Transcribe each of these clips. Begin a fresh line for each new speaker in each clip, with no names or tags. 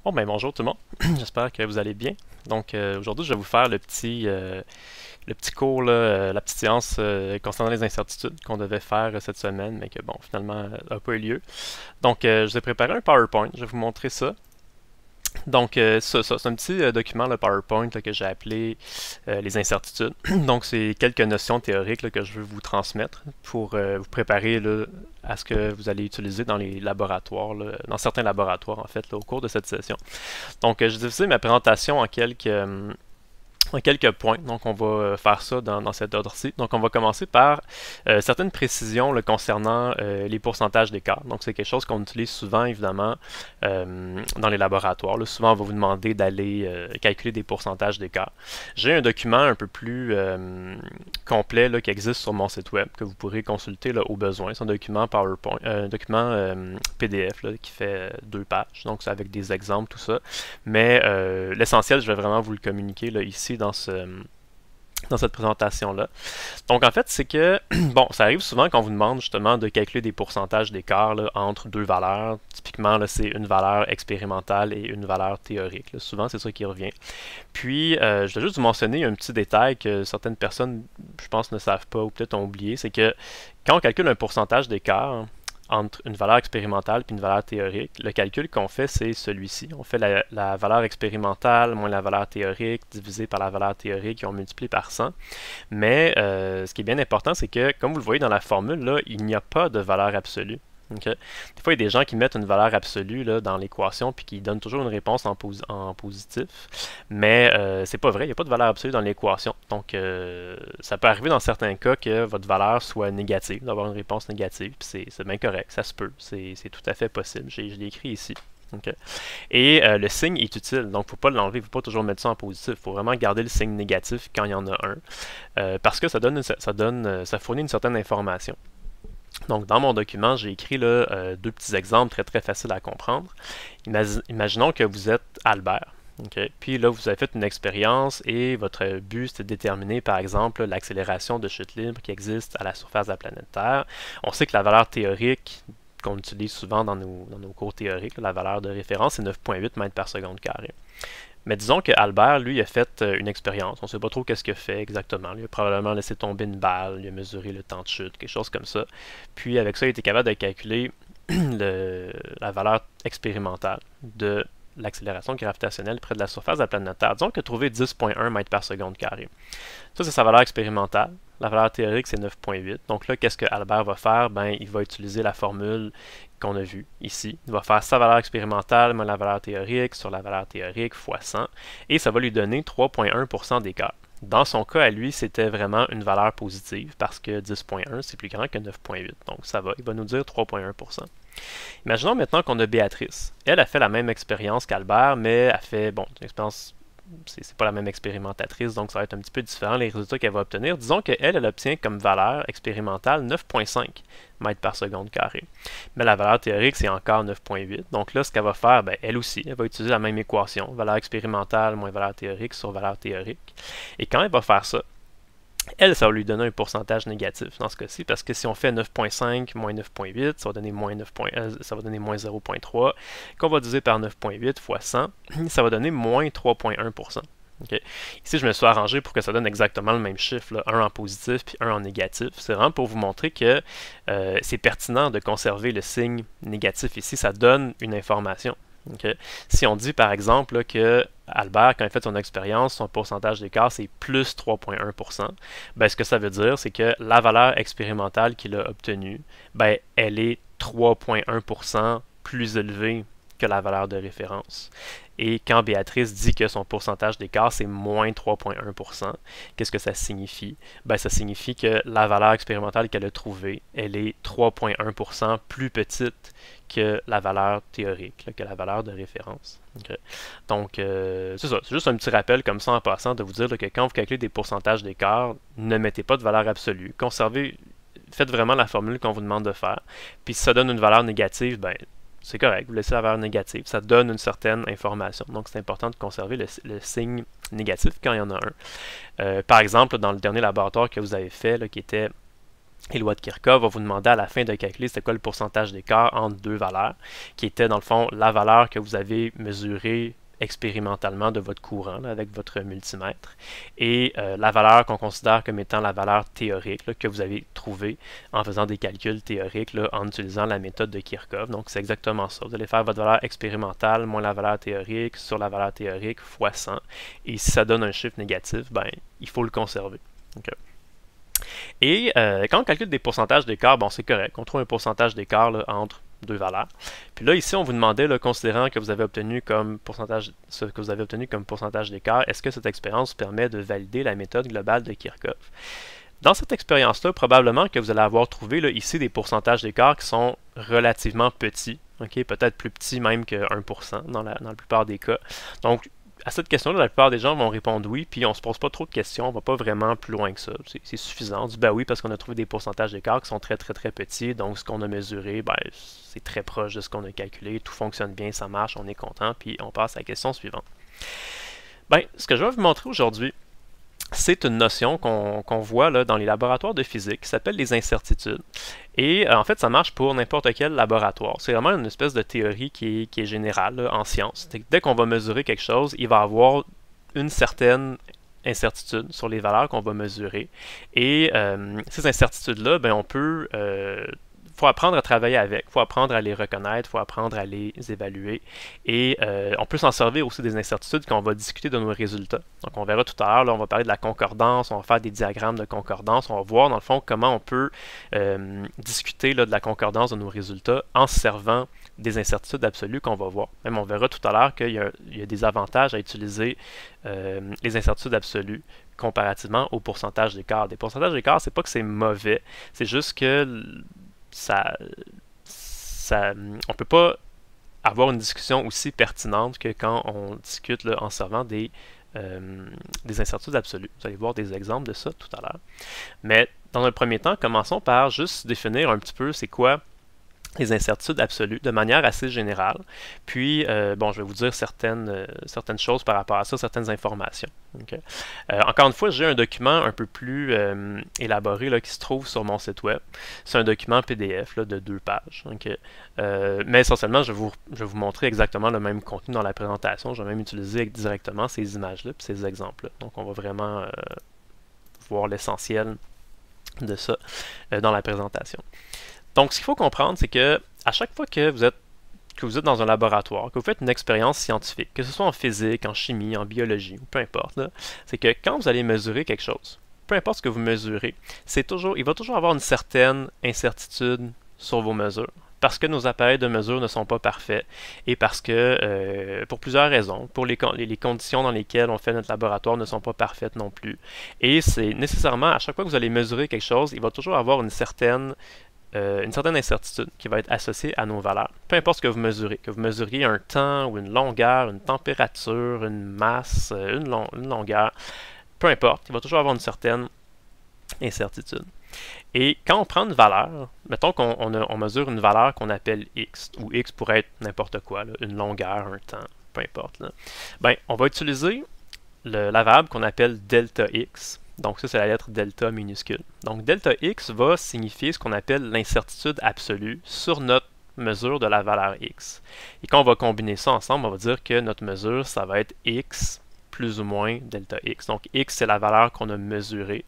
Bon, ben bonjour tout le monde, j'espère que vous allez bien. Donc aujourd'hui, je vais vous faire le petit cours, là, la petite séance concernant les incertitudes qu'on devait faire cette semaine, mais que bon, finalement, n'a pas eu lieu. Donc je vous ai préparé un PowerPoint, je vais vous montrer ça. Donc, c'est un petit document, le PowerPoint, là, que j'ai appelé les incertitudes. Donc, c'est quelques notions théoriques là, que je veux vous transmettre pour vous préparer là, à ce que vous allez utiliser dans les laboratoires, là, dans certains laboratoires, en fait, là, au cours de cette session. Donc, je divisé ma présentation en quelques points. Donc, on va faire ça dans cet ordre-ci. Donc, on va commencer par certaines précisions là, concernant les pourcentages d'écart. Donc, c'est quelque chose qu'on utilise souvent, évidemment, dans les laboratoires. Là, souvent, on va vous demander d'aller calculer des pourcentages d'écart. J'ai un document un peu plus complet là, qui existe sur mon site web que vous pourrez consulter là, au besoin. C'est un document PowerPoint, un document PDF là, qui fait 2 pages. Donc, c'est avec des exemples, tout ça. Mais l'essentiel, je vais vraiment vous le communiquer là, ici dans cette présentation-là. Donc, en fait, c'est que, bon, ça arrive souvent qu'on vous demande justement de calculer des pourcentages d'écart là, entre deux valeurs. Typiquement, là, c'est une valeur expérimentale et une valeur théorique. Là. Souvent, c'est ça qui revient. Puis, je vais juste vous mentionner un petit détail que certaines personnes, je pense, ne savent pas ou peut-être ont oublié, c'est que quand on calcule un pourcentage d'écart entre une valeur expérimentale et une valeur théorique, le calcul qu'on fait, c'est celui-ci. On fait la valeur expérimentale moins la valeur théorique divisé par la valeur théorique et on multiplie par 100. Mais ce qui est bien important, c'est que, comme vous le voyez dans la formule, là, il n'y a pas de valeur absolue. Okay? Des fois, il y a des gens qui mettent une valeur absolue là, dans l'équation puis qui donnent toujours une réponse en positif. Mais c'est pas vrai, il n'y a pas de valeur absolue dans l'équation. Donc, ça peut arriver dans certains cas que votre valeur soit négative, d'avoir une réponse négative. Puis c'est bien correct, ça se peut. C'est tout à fait possible. Je l'ai écrit ici. Okay. Et le signe est utile, donc il ne faut pas l'enlever, il ne faut pas toujours mettre ça en positif. Il faut vraiment garder le signe négatif quand il y en a un. Parce que ça fournit une certaine information. Donc, dans mon document, j'ai écrit là, deux petits exemples très très faciles à comprendre. Imaginons que vous êtes Albert. Okay? Puis là, vous avez fait une expérience et votre but, c'est de déterminer, par exemple, l'accélération de chute libre qui existe à la surface de la planète Terre. On sait que la valeur théorique qu'on utilise souvent dans nos cours théoriques, la valeur de référence, c'est 9,8 mètres par seconde carré. Mais disons que Albert, lui, a fait une expérience. On ne sait pas trop qu'est-ce qu'il a fait exactement. Il a probablement laissé tomber une balle, il a mesuré le temps de chute, quelque chose comme ça. Puis avec ça, il était capable de calculer la valeur expérimentale de l'accélération gravitationnelle près de la surface de la planète Terre. Disons qu'il a trouvé 10,1 mètres par seconde carré. Ça, c'est sa valeur expérimentale. La valeur théorique, c'est 9,8. Donc là, qu'est-ce que Albert va faire? Ben, il va utiliser la formule qu'on a vue ici. Il va faire sa valeur expérimentale moins la valeur théorique sur la valeur théorique fois 100. Et ça va lui donner 3,1% d'écart. Dans son cas, à lui, c'était vraiment une valeur positive parce que 10,1, c'est plus grand que 9,8. Donc ça va, il va nous dire 3,1%. Imaginons maintenant qu'on a Béatrice. Elle a fait la même expérience qu'Albert, mais a fait, bon, une expérience, c'est pas la même expérimentatrice, donc ça va être un petit peu différent les résultats qu'elle va obtenir. Disons qu'elle, elle obtient comme valeur expérimentale 9,5 mètres par seconde carré. Mais la valeur théorique, c'est encore 9,8. Donc là, ce qu'elle va faire, ben, elle aussi, elle va utiliser la même équation, valeur expérimentale moins valeur théorique sur valeur théorique. Et quand elle va faire ça, elle, ça va lui donner un pourcentage négatif dans ce cas-ci, parce que si on fait 9,5 moins 9,8, ça va donner moins 0,3, qu'on va diviser par 9,8 fois 100, ça va donner moins 3,1%. Okay. Ici, je me suis arrangé pour que ça donne exactement le même chiffre, là, un en positif puis un en négatif. C'est vraiment pour vous montrer que c'est pertinent de conserver le signe négatif ici, ça donne une information. Okay. Si on dit par exemple là, que Albert, quand il fait son expérience, son pourcentage d'écart c'est plus 3,1%, ben, ce que ça veut dire, c'est que la valeur expérimentale qu'il a obtenue, ben, elle est 3,1% plus élevée que la valeur de référence. Et quand Béatrice dit que son pourcentage d'écart, c'est moins 3,1%, qu'est-ce que ça signifie? Ben, ça signifie que la valeur expérimentale qu'elle a trouvée, elle est 3,1% plus petite que la valeur théorique, là, que la valeur de référence. Okay. Donc, c'est ça. C'est juste un petit rappel comme ça en passant de vous dire là, que quand vous calculez des pourcentages d'écart, ne mettez pas de valeur absolue. Conservez, faites vraiment la formule qu'on vous demande de faire. Puis si ça donne une valeur négative, ben, c'est correct, vous laissez la valeur négative. Ça donne une certaine information. Donc, c'est important de conserver le signe négatif quand il y en a un. Par exemple, dans le dernier laboratoire que vous avez fait, là, qui était les lois de Kirchhoff vont vous demander à la fin de calculer c'était quoi le pourcentage d'écart entre deux valeurs, qui était dans le fond la valeur que vous avez mesurée expérimentalement de votre courant là, avec votre multimètre et la valeur qu'on considère comme étant la valeur théorique là, que vous avez trouvée en faisant des calculs théoriques là, en utilisant la méthode de Kirchhoff. Donc c'est exactement ça. Vous allez faire votre valeur expérimentale moins la valeur théorique sur la valeur théorique fois 100 et si ça donne un chiffre négatif, ben, il faut le conserver. Okay. Et quand on calcule des pourcentages d'écart, bon, c'est correct. On trouve un pourcentage d'écart entre deux valeurs. Puis là, ici, on vous demandait, là, considérant que vous avez obtenu comme pourcentage, ce que vous avez obtenu comme pourcentage d'écart, est-ce que cette expérience permet de valider la méthode globale de Kirchhoff? Dans cette expérience-là, probablement que vous allez avoir trouvé là, ici des pourcentages d'écart qui sont relativement petits, okay? Peut-être plus petits même que 1% dans la plupart des cas. Donc, à cette question-là, la plupart des gens vont répondre oui, puis on ne se pose pas trop de questions, on ne va pas vraiment plus loin que ça. C'est suffisant. On dit ben oui, parce qu'on a trouvé des pourcentages d'écart qui sont très très très petits, donc ce qu'on a mesuré, ben, c'est très proche de ce qu'on a calculé, tout fonctionne bien, ça marche, on est content, puis on passe à la question suivante. Ben, ce que je vais vous montrer aujourd'hui, c'est une notion qu'on voit là, dans les laboratoires de physique qui s'appelle les incertitudes. Et en fait, ça marche pour n'importe quel laboratoire. C'est vraiment une espèce de théorie qui est générale là, en sciences. Dès qu'on va mesurer quelque chose, il va y avoir une certaine incertitude sur les valeurs qu'on va mesurer. Et ces incertitudes-là, ben, on peut... faut apprendre à travailler avec, il faut apprendre à les reconnaître, il faut apprendre à les évaluer. Et on peut s'en servir aussi des incertitudes quand on va discuter de nos résultats. Donc on verra tout à l'heure, on va parler de la concordance, on va faire des diagrammes de concordance, on va voir dans le fond comment on peut discuter là, de la concordance de nos résultats en se servant des incertitudes absolues qu'on va voir. Même on verra tout à l'heure qu'il y a des avantages à utiliser les incertitudes absolues comparativement au pourcentage d'écart. Des pourcentages d'écart, c'est pas que c'est mauvais, c'est juste que on ne peut pas avoir une discussion aussi pertinente que quand on discute là, en servant des incertitudes absolues. Vous allez voir des exemples de ça tout à l'heure. Mais dans un premier temps, commençons par juste définir un petit peu c'est quoi les incertitudes absolues de manière assez générale. Puis, bon, je vais vous dire certaines choses par rapport à ça, certaines informations. Okay. Encore une fois, j'ai un document un peu plus élaboré là, qui se trouve sur mon site web. C'est un document PDF là, de 2 pages. Okay. Mais essentiellement, je vais vous montrer exactement le même contenu dans la présentation. Je vais même utiliser directement ces images-là et ces exemples-là. Donc, on va vraiment voir l'essentiel de ça dans la présentation. Donc, ce qu'il faut comprendre, c'est que à chaque fois que vous êtes dans un laboratoire, que vous faites une expérience scientifique, que ce soit en physique, en chimie, en biologie, ou peu importe, c'est que quand vous allez mesurer quelque chose, peu importe ce que vous mesurez, il va toujours avoir une certaine incertitude sur vos mesures. Parce que nos appareils de mesure ne sont pas parfaits et parce que, pour plusieurs raisons, pour les conditions dans lesquelles on fait notre laboratoire ne sont pas parfaites non plus. Et c'est nécessairement, à chaque fois que vous allez mesurer quelque chose, il va toujours avoir une certaine incertitude qui va être associée à nos valeurs. Peu importe ce que vous mesuriez un temps ou une longueur, une température, une masse, une longueur, peu importe, il va toujours avoir une certaine incertitude. Et quand on prend une valeur, mettons qu'on mesure une valeur qu'on appelle x, ou x pourrait être n'importe quoi, là, une longueur, un temps, peu importe. Là. Ben, on va utiliser la variable qu'on appelle delta x. Donc ça, c'est la lettre delta minuscule. Donc delta x va signifier ce qu'on appelle l'incertitude absolue sur notre mesure de la valeur x. Et quand on va combiner ça ensemble, on va dire que notre mesure, ça va être x plus ou moins delta x. Donc x, c'est la valeur qu'on a mesurée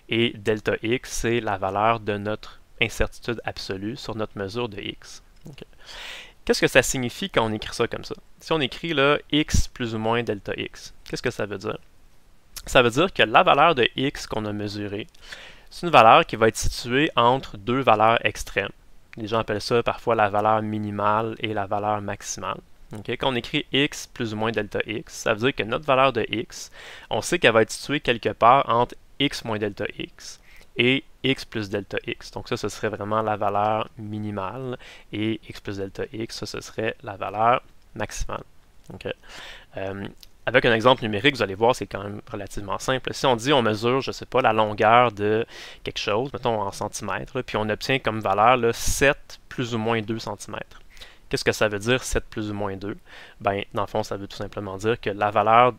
et delta x, c'est la valeur de notre incertitude absolue sur notre mesure de x. Okay. Qu'est-ce que ça signifie quand on écrit ça comme ça? Si on écrit là x plus ou moins delta x, qu'est-ce que ça veut dire? Ça veut dire que la valeur de x qu'on a mesurée, c'est une valeur qui va être située entre deux valeurs extrêmes. Les gens appellent ça parfois la valeur minimale et la valeur maximale. Okay? Quand on écrit x plus ou moins delta x, ça veut dire que notre valeur de x, on sait qu'elle va être située quelque part entre x moins delta x et x plus delta x. Donc ça, ce serait vraiment la valeur minimale et x plus delta x, ça, ce serait la valeur maximale. Okay? Avec un exemple numérique, vous allez voir, c'est quand même relativement simple. Si on dit on mesure, je ne sais pas, la longueur de quelque chose, mettons en centimètres, là, puis on obtient comme valeur là, 7 plus ou moins 2 cm. Qu'est-ce que ça veut dire 7 plus ou moins 2? Ben, dans le fond, ça veut tout simplement dire que la valeur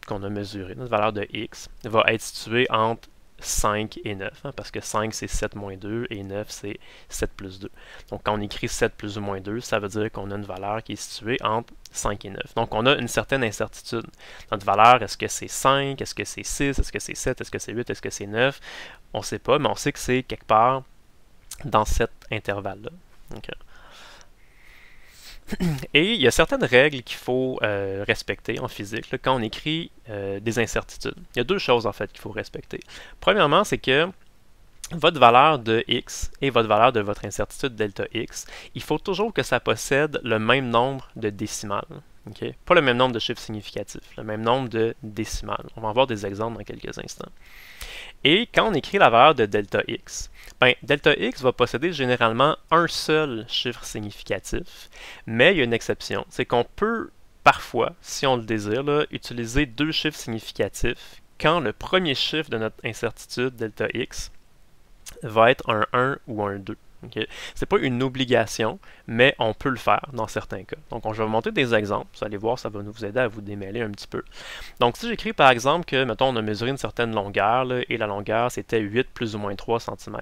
qu'on a mesurée, notre valeur de x, va être située entre 5 et 9, hein, parce que 5 c'est 7 moins 2 et 9 c'est 7 plus 2. Donc quand on écrit 7 plus ou moins 2, ça veut dire qu'on a une valeur qui est située entre 5 et 9. Donc on a une certaine incertitude. Notre valeur, est-ce que c'est 5, est-ce que c'est 6, est-ce que c'est 7, est-ce que c'est 8, est-ce que c'est 9? On ne sait pas, mais on sait que c'est quelque part dans cet intervalle-là. Okay. Et il y a certaines règles qu'il faut respecter en physique là, quand on écrit des incertitudes. Il y a deux choses en fait qu'il faut respecter. Premièrement, c'est que votre valeur de x et votre valeur de votre incertitude delta x, il faut toujours que ça possède le même nombre de décimales. Okay? Pas le même nombre de chiffres significatifs, le même nombre de décimales. On va en voir des exemples dans quelques instants. Et quand on écrit la valeur de delta x, ben, delta x va posséder généralement un seul chiffre significatif, mais il y a une exception, c'est qu'on peut parfois, si on le désire, là, utiliser deux chiffres significatifs quand le premier chiffre de notre incertitude delta x va être un 1 ou un 2. Okay? Ce n'est pas une obligation, mais on peut le faire dans certains cas. Donc, je vais vous montrer des exemples. Vous allez voir, ça va nous aider à vous démêler un petit peu. Donc, si j'écris par exemple que, mettons, on a mesuré une certaine longueur, là, et la longueur, c'était 8 plus ou moins 3 cm.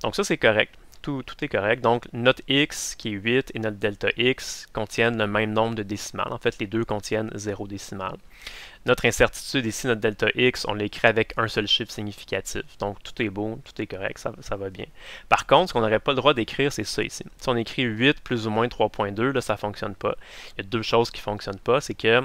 Donc, ça, c'est correct. Tout est correct. Donc, notre x qui est 8 et notre delta x contiennent le même nombre de décimales. En fait, les deux contiennent 0 décimale. Notre incertitude ici, notre delta x, on l'écrit avec un seul chiffre significatif. Donc, tout est beau, tout est correct, ça va bien. Par contre, ce qu'on n'aurait pas le droit d'écrire, c'est ça ici. Si on écrit 8 plus ou moins 3.2, là, ça ne fonctionne pas. Il y a deux choses qui ne fonctionnent pas. C'est que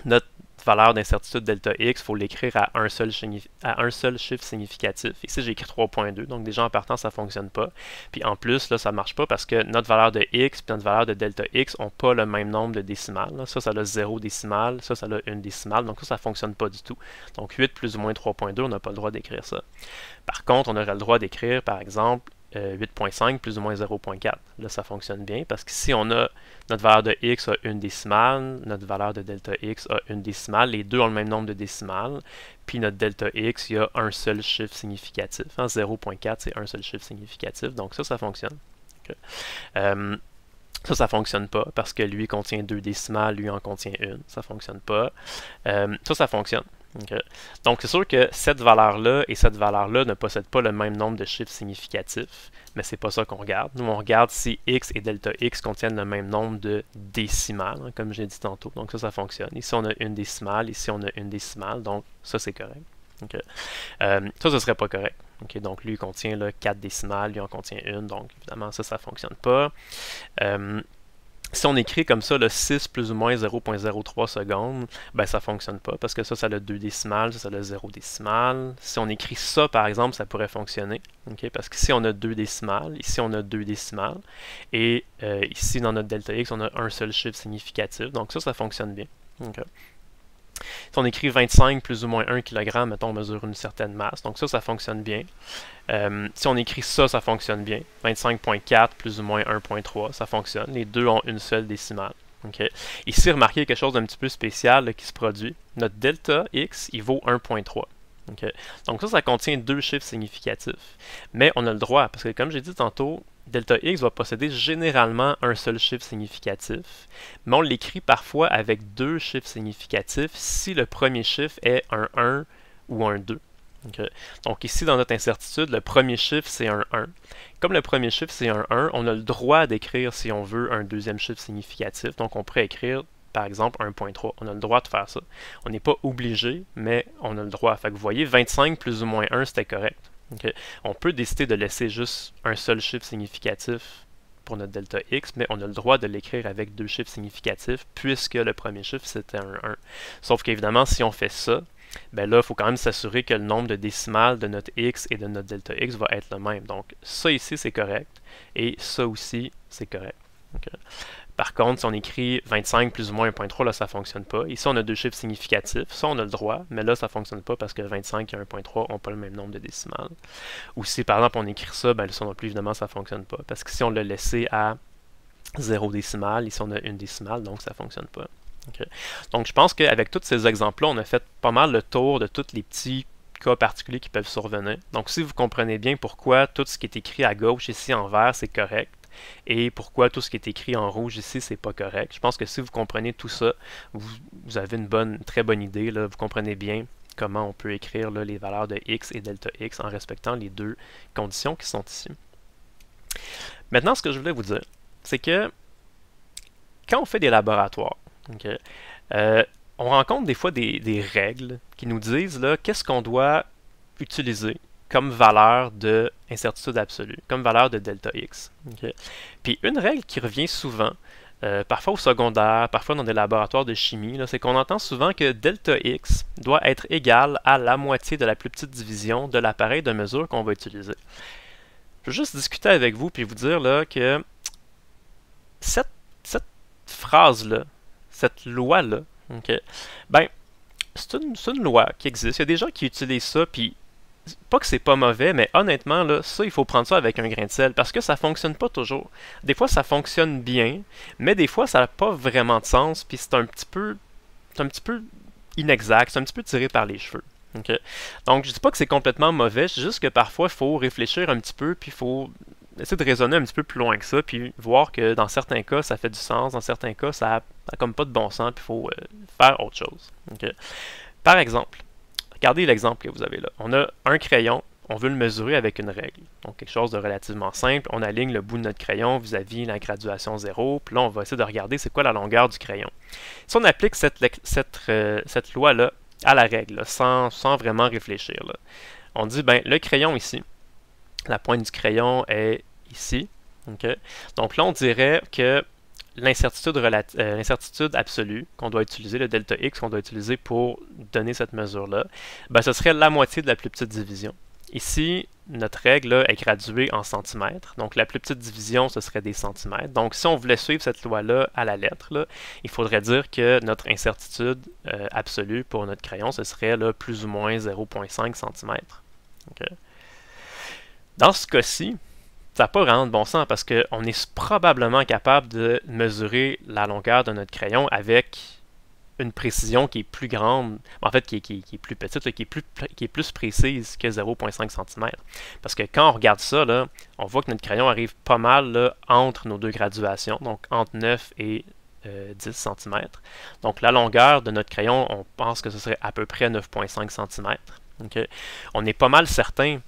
notre valeur d'incertitude delta x, il faut l'écrire à un seul chiffre significatif. Ici, j'ai écrit 3.2, donc déjà en partant, ça ne fonctionne pas. Puis en plus, là, ça ne marche pas parce que notre valeur de x et notre valeur de delta x n'ont pas le même nombre de décimales. Là. Ça a 0 décimale, ça a 1 décimale, donc ça ne fonctionne pas du tout. Donc 8 plus ou moins 3.2, on n'a pas le droit d'écrire ça. Par contre, on aurait le droit d'écrire, par exemple, 8.5 plus ou moins 0.4. Là, ça fonctionne bien parce que si on a notre valeur de x a une décimale, notre valeur de delta x a une décimale, les deux ont le même nombre de décimales, puis notre delta x, il y a un seul chiffre significatif. Hein, 0.4, c'est un seul chiffre significatif, donc ça fonctionne. Okay. Ça fonctionne pas parce que lui contient deux décimales, lui en contient une. Ça fonctionne pas. Ça fonctionne. Okay. Donc, c'est sûr que cette valeur-là et cette valeur-là ne possèdent pas le même nombre de chiffres significatifs, mais c'est pas ça qu'on regarde. Nous, on regarde si x et delta x contiennent le même nombre de décimales, hein, comme j'ai dit tantôt. Donc, ça fonctionne. Ici, on a une décimale, ici, on a une décimale, donc ça, c'est correct. Okay. Ça, ce serait pas correct. Okay. Donc, lui, il contient là, 4 décimales, lui en contient une, donc évidemment, ça fonctionne pas. Si on écrit comme ça le 6 plus ou moins 0.03 secondes, ben ça ne fonctionne pas parce que ça a 2 décimales, ça a 0 décimale. Si on écrit ça, par exemple, ça pourrait fonctionner. Okay? Parce qu'ici, on a 2 décimales, ici, on a 2 décimales. Et ici, dans notre delta x, on a un seul chiffre significatif. Donc ça fonctionne bien. Okay. Si on écrit 25 plus ou moins 1 kg, mettons, on mesure une certaine masse. Donc ça fonctionne bien. Si on écrit ça fonctionne bien. 25.4 plus ou moins 1.3, ça fonctionne. Les deux ont une seule décimale. Okay. Ici, remarquez quelque chose d'un petit peu spécial là, qui se produit. Notre delta x, il vaut 1.3. Okay. Donc ça contient deux chiffres significatifs. Mais on a le droit, parce que comme j'ai dit tantôt, delta x va posséder généralement un seul chiffre significatif, mais on l'écrit parfois avec deux chiffres significatifs si le premier chiffre est un 1 ou un 2. Okay. Donc ici, dans notre incertitude, le premier chiffre, c'est un 1. Comme le premier chiffre, c'est un 1, on a le droit d'écrire, si on veut, un deuxième chiffre significatif. Donc on pourrait écrire, par exemple, 1.3. On a le droit de faire ça. On n'est pas obligé, mais on a le droit. Fait que vous voyez, 25 plus ou moins 1, c'était correct. Okay. On peut décider de laisser juste un seul chiffre significatif pour notre delta x, mais on a le droit de l'écrire avec deux chiffres significatifs puisque le premier chiffre c'était un 1. Sauf qu'évidemment, si on fait ça, ben là, il faut quand même s'assurer que le nombre de décimales de notre x et de notre delta x va être le même. Donc ça ici, c'est correct, et ça aussi, c'est correct. Okay. Par contre, si on écrit 25 plus ou moins 1.3, là, ça ne fonctionne pas. Ici, on a deux chiffres significatifs. Ça, on a le droit, mais là, ça ne fonctionne pas parce que 25 et 1.3 n'ont pas le même nombre de décimales. Ou si, par exemple, on écrit ça, ben ça non plus, évidemment, ça ne fonctionne pas. Parce que si on l'a laissé à 0 décimale, ici, on a une décimale, donc ça ne fonctionne pas. Okay. Donc, je pense qu'avec tous ces exemples-là, on a fait pas mal le tour de tous les petits cas particuliers qui peuvent survenir. Donc, si vous comprenez bien pourquoi tout ce qui est écrit à gauche, ici, en vert, c'est correct, et pourquoi tout ce qui est écrit en rouge ici, c'est pas correct. Je pense que si vous comprenez tout ça, vous avez une très bonne idée, là, vous comprenez bien comment on peut écrire là, les valeurs de x et delta x en respectant les deux conditions qui sont ici. Maintenant, ce que je voulais vous dire, c'est que quand on fait des laboratoires, okay, on rencontre des fois des règles qui nous disent qu'est-ce qu'on doit utiliser comme valeur de incertitude absolue, comme valeur de delta x. Okay. Puis une règle qui revient souvent, parfois au secondaire, parfois dans des laboratoires de chimie, c'est qu'on entend souvent que delta x doit être égal à la moitié de la plus petite division de l'appareil de mesure qu'on va utiliser. Je veux juste discuter avec vous puis vous dire là, que cette phrase-là, cette loi-là, okay, ben, c'est une loi qui existe. Il y a des gens qui utilisent ça, puis pas que c'est pas mauvais, mais honnêtement, là, ça, il faut prendre ça avec un grain de sel, parce que ça fonctionne pas toujours. Des fois, ça fonctionne bien, mais des fois, ça n'a pas vraiment de sens, puis c'est un petit peu inexact, c'est un petit peu tiré par les cheveux. Okay? Donc, je dis pas que c'est complètement mauvais, je dis juste que parfois, il faut réfléchir un petit peu, puis il faut essayer de raisonner un petit peu plus loin que ça, puis voir que dans certains cas, ça fait du sens, dans certains cas, ça n'a comme pas de bon sens, puis il faut faire autre chose. Okay? Par exemple, regardez l'exemple que vous avez là. On a un crayon, on veut le mesurer avec une règle. Donc, quelque chose de relativement simple. On aligne le bout de notre crayon vis-à-vis la graduation 0, puis là, on va essayer de regarder c'est quoi la longueur du crayon. Si on applique cette loi-là à la règle, là, sans vraiment réfléchir, là, on dit, ben, le crayon ici, la pointe du crayon est ici. Okay? Donc là, on dirait que l'incertitude absolue qu'on doit utiliser, le delta x qu'on doit utiliser pour donner cette mesure-là, ben, ce serait la moitié de la plus petite division. Ici, notre règle là, est graduée en centimètres. Donc la plus petite division, ce serait des centimètres. Donc si on voulait suivre cette loi-là à la lettre, là, il faudrait dire que notre incertitude absolue pour notre crayon, ce serait là, plus ou moins 0,5 cm. Okay. Dans ce cas-ci, ça n'a pas vraiment de bon sens parce qu'on est probablement capable de mesurer la longueur de notre crayon avec une précision qui est plus grande, en fait qui est plus petite, qui est plus précise que 0,5 cm. Parce que quand on regarde ça, là, on voit que notre crayon arrive pas mal là, entre nos deux graduations, donc entre 9 et 10 cm. Donc la longueur de notre crayon, on pense que ce serait à peu près 9,5 cm. Okay? On est pas mal certain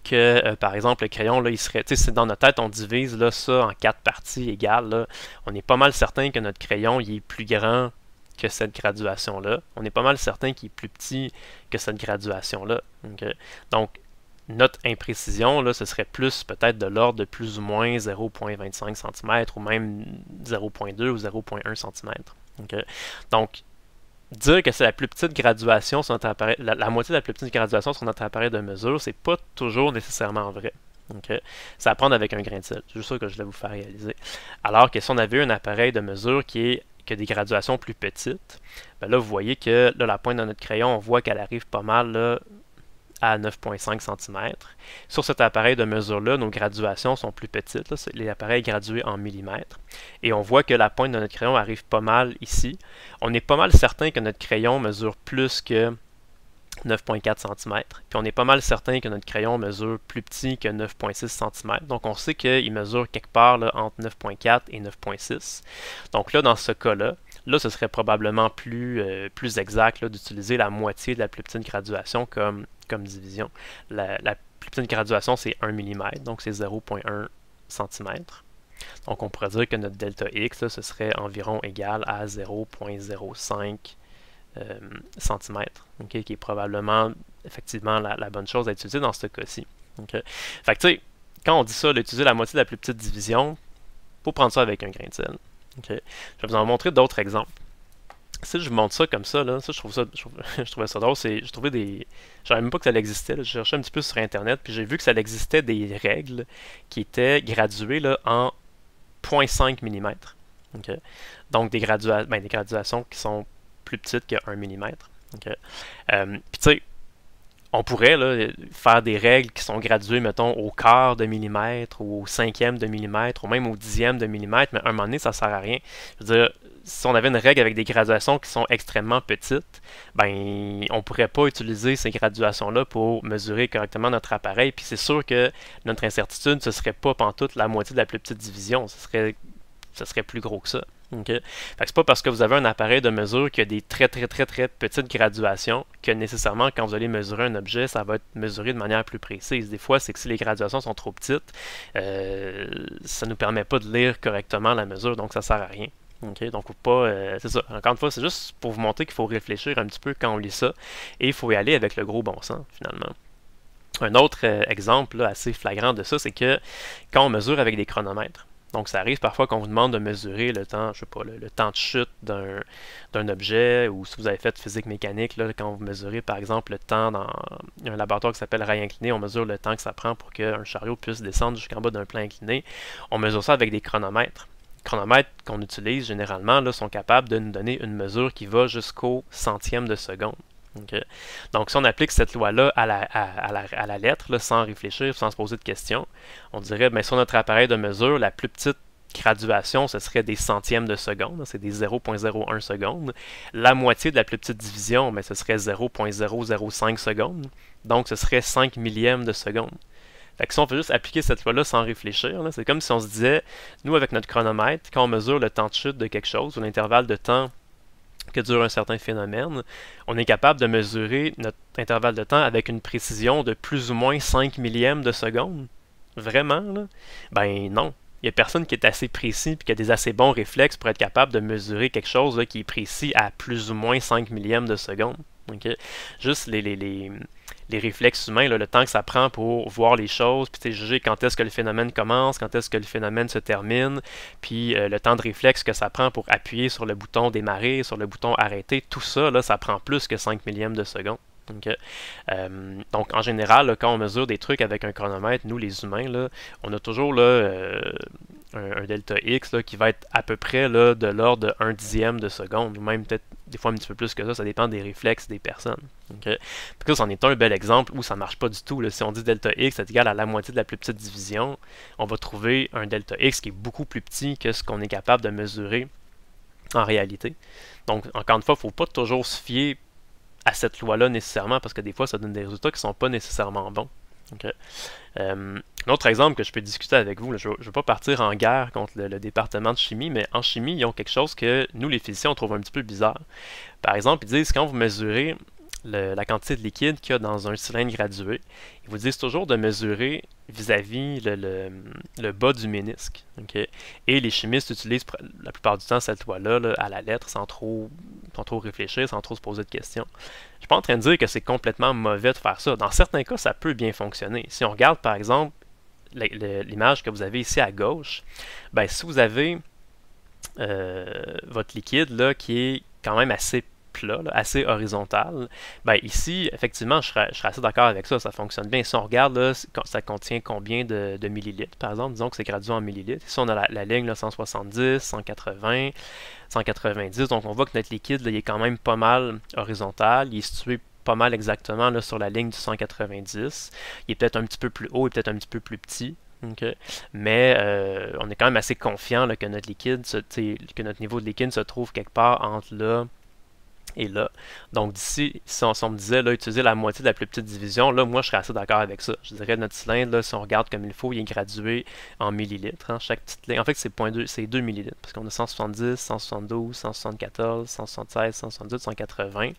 que, par exemple, le crayon, là, il serait, tu sais, dans notre tête, on divise là, ça en 4 parties égales. Là. On est pas mal certain que notre crayon, il est plus grand que cette graduation-là. On est pas mal certain qu'il est plus petit que cette graduation-là. Okay? Donc, notre imprécision, là, ce serait plus peut-être de l'ordre de plus ou moins 0,25 cm ou même 0,2 ou 0,1 cm. Okay? Donc, dire que c'est la plus petite graduation sur notre appareil, la moitié de la plus petite graduation sur notre appareil de mesure, c'est pas toujours nécessairement vrai. Okay? C'est à prendre avec un grain de sel. C'est juste ça que je voulais vous faire réaliser. Alors que si on avait un appareil de mesure qui a des graduations plus petites, ben là, vous voyez que là, la pointe de notre crayon, on voit qu'elle arrive pas mal là, à 9,5 cm. Sur cet appareil de mesure-là, nos graduations sont plus petites. Là, c'est les appareils gradués en millimètres. Et on voit que la pointe de notre crayon arrive pas mal ici. On est pas mal certain que notre crayon mesure plus que 9,4 cm. Puis on est pas mal certain que notre crayon mesure plus petit que 9,6 cm. Donc on sait qu'il mesure quelque part là, entre 9,4 et 9,6. Donc là, dans ce cas-là, là, ce serait probablement plus exact d'utiliser la moitié de la plus petite graduation comme division. La plus petite graduation, c'est 1 mm, donc c'est 0,1 cm. Donc on pourrait dire que notre delta x, là, ce serait environ égal à 0,05 cm, okay, qui est probablement effectivement la bonne chose à utiliser dans ce cas-ci. Okay. Fait que tu sais, quand on dit ça, d'utiliser la moitié de la plus petite division, il faut prendre ça avec un grain de sel. Okay. Je vais vous en montrer d'autres exemples. Si je vous montre ça comme ça, là, ça je trouvais ça drôle, je trouvais des. Je savais même pas que ça existait. Là. Je cherchais un petit peu sur Internet, puis j'ai vu que ça existait des règles qui étaient graduées là, en 0,5 mm. Okay. Donc des graduations qui sont plus petites que 1 mm. Okay. Puis tu sais, on pourrait là, faire des règles qui sont graduées, mettons, au quart de millimètre, ou au cinquième de millimètre, ou même au dixième de millimètre, mais à un moment donné, ça ne sert à rien. Je veux dire, si on avait une règle avec des graduations qui sont extrêmement petites, ben, on ne pourrait pas utiliser ces graduations-là pour mesurer correctement notre appareil, puis c'est sûr que notre incertitude, ce ne serait pas pantoute la moitié de la plus petite division, ce serait plus gros que ça. Okay? Fait que c'est pas parce que vous avez un appareil de mesure qui a des très petites graduations que nécessairement quand vous allez mesurer un objet, ça va être mesuré de manière plus précise. Des fois, c'est que si les graduations sont trop petites, ça nous permet pas de lire correctement la mesure, donc ça sert à rien. Okay? Donc, c'est ça. Encore une fois, c'est juste pour vous montrer qu'il faut réfléchir un petit peu quand on lit ça, et il faut y aller avec le gros bon sens, finalement. Un autre exemple là, assez flagrant de ça, c'est que quand on mesure avec des chronomètres, donc ça arrive parfois qu'on vous demande de mesurer le temps, je sais pas, le temps de chute d'un objet, ou si vous avez fait physique mécanique, là, quand vous mesurez par exemple le temps dans un laboratoire qui s'appelle rail incliné, on mesure le temps que ça prend pour qu'un chariot puisse descendre jusqu'en bas d'un plan incliné. On mesure ça avec des chronomètres. Les chronomètres qu'on utilise généralement là, sont capables de nous donner une mesure qui va jusqu'au centième de seconde. Okay. Donc, si on applique cette loi-là à la lettre, là, sans réfléchir, sans se poser de questions, on dirait, bien, sur notre appareil de mesure, la plus petite graduation, ce serait des centièmes de seconde, c'est des 0,01 secondes. La moitié de la plus petite division, bien, ce serait 0,005 secondes. Donc, ce serait 5 millièmes de seconde. Fait que si on fait juste appliquer cette loi-là sans réfléchir, c'est comme si on se disait, nous, avec notre chronomètre, quand on mesure le temps de chute de quelque chose, ou l'intervalle de temps que dure un certain phénomène, on est capable de mesurer notre intervalle de temps avec une précision de plus ou moins 5 millièmes de seconde. Vraiment, là? Ben non. Il n'y a personne qui est assez précis et qui a des assez bons réflexes pour être capable de mesurer quelque chose là, qui est précis à plus ou moins 5 millièmes de seconde. Okay? Juste les réflexes humains, là, le temps que ça prend pour voir les choses, puis juger quand est-ce que le phénomène commence, quand est-ce que le phénomène se termine, puis le temps de réflexe que ça prend pour appuyer sur le bouton démarrer, sur le bouton arrêter, tout ça, là, ça prend plus que 5 millièmes de seconde. Okay. Donc, en général, là, quand on mesure des trucs avec un chronomètre, nous, les humains, là, on a toujours là, un delta X là, qui va être à peu près là, de l'ordre de 1 dixième de seconde, ou même peut-être des fois un petit peu plus que ça dépend des réflexes des personnes. Okay. Puis là, c'en est un bel exemple où ça ne marche pas du tout. Là. Si on dit delta X est égal à la moitié de la plus petite division, on va trouver un delta X qui est beaucoup plus petit que ce qu'on est capable de mesurer en réalité. Donc, encore une fois, il ne faut pas toujours se fier à cette loi-là nécessairement, parce que des fois, ça donne des résultats qui ne sont pas nécessairement bons. Okay. Un autre exemple que je peux discuter avec vous, là, je ne veux pas partir en guerre contre le département de chimie, mais en chimie, ils ont quelque chose que nous, les physiciens, on trouve un petit peu bizarre. Par exemple, ils disent quand vous mesurez la quantité de liquide qu'il y a dans un cylindre gradué, ils vous disent toujours de mesurer vis-à-vis le bas du ménisque. Okay? Et les chimistes utilisent la plupart du temps cette loi-là là, à la lettre sans trop réfléchir, sans trop se poser de questions. Je ne suis pas en train de dire que c'est complètement mauvais de faire ça. Dans certains cas, ça peut bien fonctionner. Si on regarde par exemple l'image que vous avez ici à gauche, ben, si vous avez votre liquide là, qui est quand même assez plat, là, assez horizontal, ben ici, effectivement, je serais assez d'accord avec ça, ça fonctionne bien. Si on regarde, là, ça contient combien de millilitres, par exemple, disons que c'est gradué en millilitres. Ici, on a la ligne là, 170, 180, 190, donc on voit que notre liquide, là, il est quand même pas mal horizontal, il est situé pas mal exactement là, sur la ligne du 190. Il est peut-être un petit peu plus haut et peut-être un petit peu plus petit. Okay. Mais on est quand même assez confiant là, que notre liquide, que notre niveau de liquide se trouve quelque part entre là et là. Donc d'ici, si on me disait là, utiliser la moitié de la plus petite division, là, moi je serais assez d'accord avec ça. Je dirais notre cylindre, là, si on regarde comme il faut, il est gradué en millilitres. Hein, chaque petite ligne. En fait, c'est 2 millilitres, parce qu'on a 170, 172, 174, 176, 178, 180.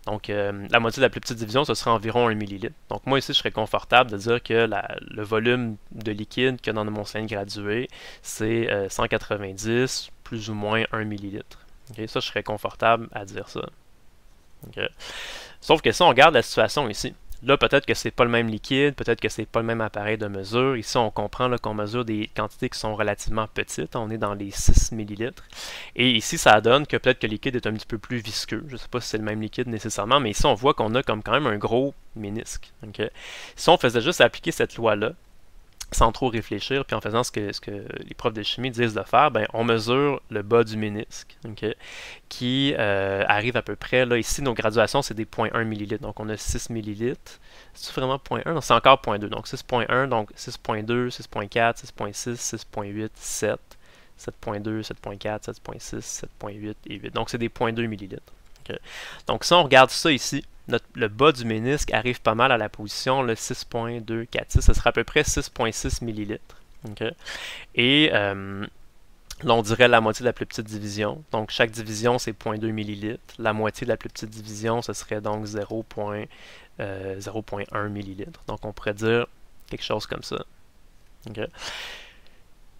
Donc la moitié de la plus petite division, ce serait environ 1 millilitre. Donc moi ici, je serais confortable de dire que le volume de liquide qu'il y a dans mon cylindre gradué, c'est 190 plus ou moins 1 millilitre. Okay, ça, je serais confortable à dire ça. Okay. Sauf que si on regarde la situation ici, là, peut-être que c'est pas le même liquide, peut-être que c'est pas le même appareil de mesure. Ici, on comprend qu'on mesure des quantités qui sont relativement petites. On est dans les 6 millilitres. Et ici, ça donne que peut-être que le liquide est un petit peu plus visqueux. Je ne sais pas si c'est le même liquide nécessairement, mais ici, on voit qu'on a comme quand même un gros ménisque. Okay. Si on faisait juste appliquer cette loi-là, sans trop réfléchir, puis en faisant ce que les profs de chimie disent de faire, ben, on mesure le bas du ménisque, okay, qui arrive à peu près, là, ici, nos graduations, c'est des 0,1 millilitres, donc on a 6 millilitres. C'est vraiment 0,1? Non, c'est encore 0,2, donc 6,1, donc 6,2, 6,4, 6,6, 6,8, 7, 7,2, 7,4, 7,6, 7,8 et 8. Donc c'est des 0,2 millilitres. Okay. Donc si on regarde ça ici, le bas du ménisque arrive pas mal à la position, le 6.246, ce sera à peu près 6.6 millilitres. Okay. Et Là, on dirait la moitié de la plus petite division. Donc, chaque division, c'est 0,2 ml. La moitié de la plus petite division, ce serait donc 0,1 ml. Donc, on pourrait dire quelque chose comme ça. Okay.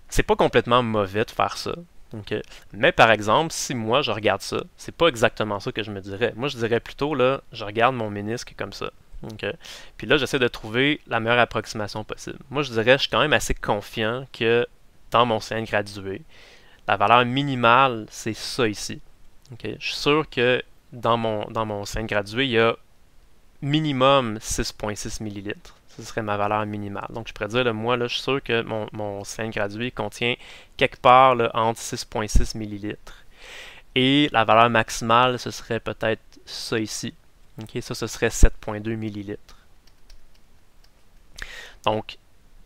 C'est pas complètement mauvais de faire ça. Okay. Mais par exemple, si moi je regarde ça, c'est pas exactement ça que je me dirais. Moi, je dirais plutôt, là, je regarde mon ménisque comme ça. Okay. Puis là, j'essaie de trouver la meilleure approximation possible. Moi, je dirais, je suis quand même assez confiant que dans mon cylindre gradué, la valeur minimale, c'est ça ici. Okay. Je suis sûr que dans mon cylindre gradué, il y a minimum 6,6 ml. Ce serait ma valeur minimale. Donc, je pourrais dire, là, moi, là, je suis sûr que mon cylindre gradué contient quelque part là, entre 6,6 ml. Et la valeur maximale, ce serait peut-être ça ici. Okay, ça, ce serait 7,2 ml. Donc,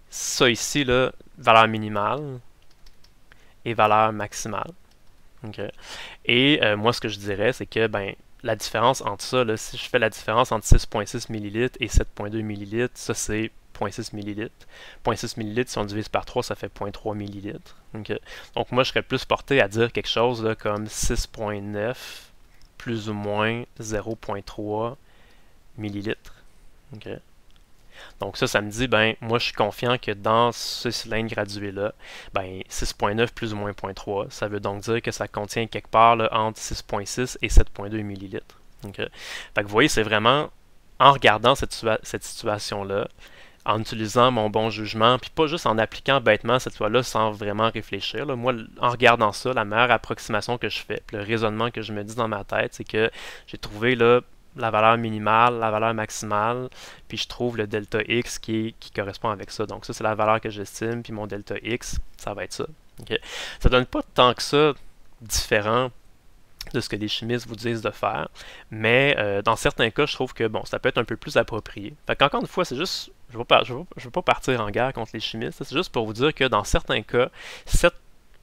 ça ici, là, valeur minimale et valeur maximale. Okay. Et moi, ce que je dirais, c'est que ben, la différence entre ça, là, si je fais la différence entre 6,6 ml et 7,2 ml, ça c'est 0,6 ml. 0,6 ml, si on divise par 3, ça fait 0,3 ml. Okay. Donc moi, je serais plus porté à dire quelque chose là, comme 6,9 plus ou moins 0,3 ml. Okay. Donc ça me dit, ben, moi je suis confiant que dans ce cylindre gradué-là, ben, 6,9 plus ou moins 0,3, ça veut donc dire que ça contient quelque part là, entre 6,6 et 7,2 ml. Okay. Fait que vous voyez, c'est vraiment en regardant cette situation-là, en utilisant mon bon jugement, puis pas juste en appliquant bêtement cette loi-là sans vraiment réfléchir. Là. Moi, en regardant ça, la meilleure approximation que je fais, puis le raisonnement que je me dis dans ma tête, c'est que j'ai trouvé là la valeur minimale, la valeur maximale, puis je trouve le delta x qui correspond avec ça. Donc ça, c'est la valeur que j'estime, puis mon delta x, ça va être ça. Okay. Ça donne pas tant que ça différent de ce que les chimistes vous disent de faire, mais dans certains cas, je trouve que bon, ça peut être un peu plus approprié. Fait qu'encore une fois, c'est juste, je veux pas partir en guerre contre les chimistes, c'est juste pour vous dire que dans certains cas, cette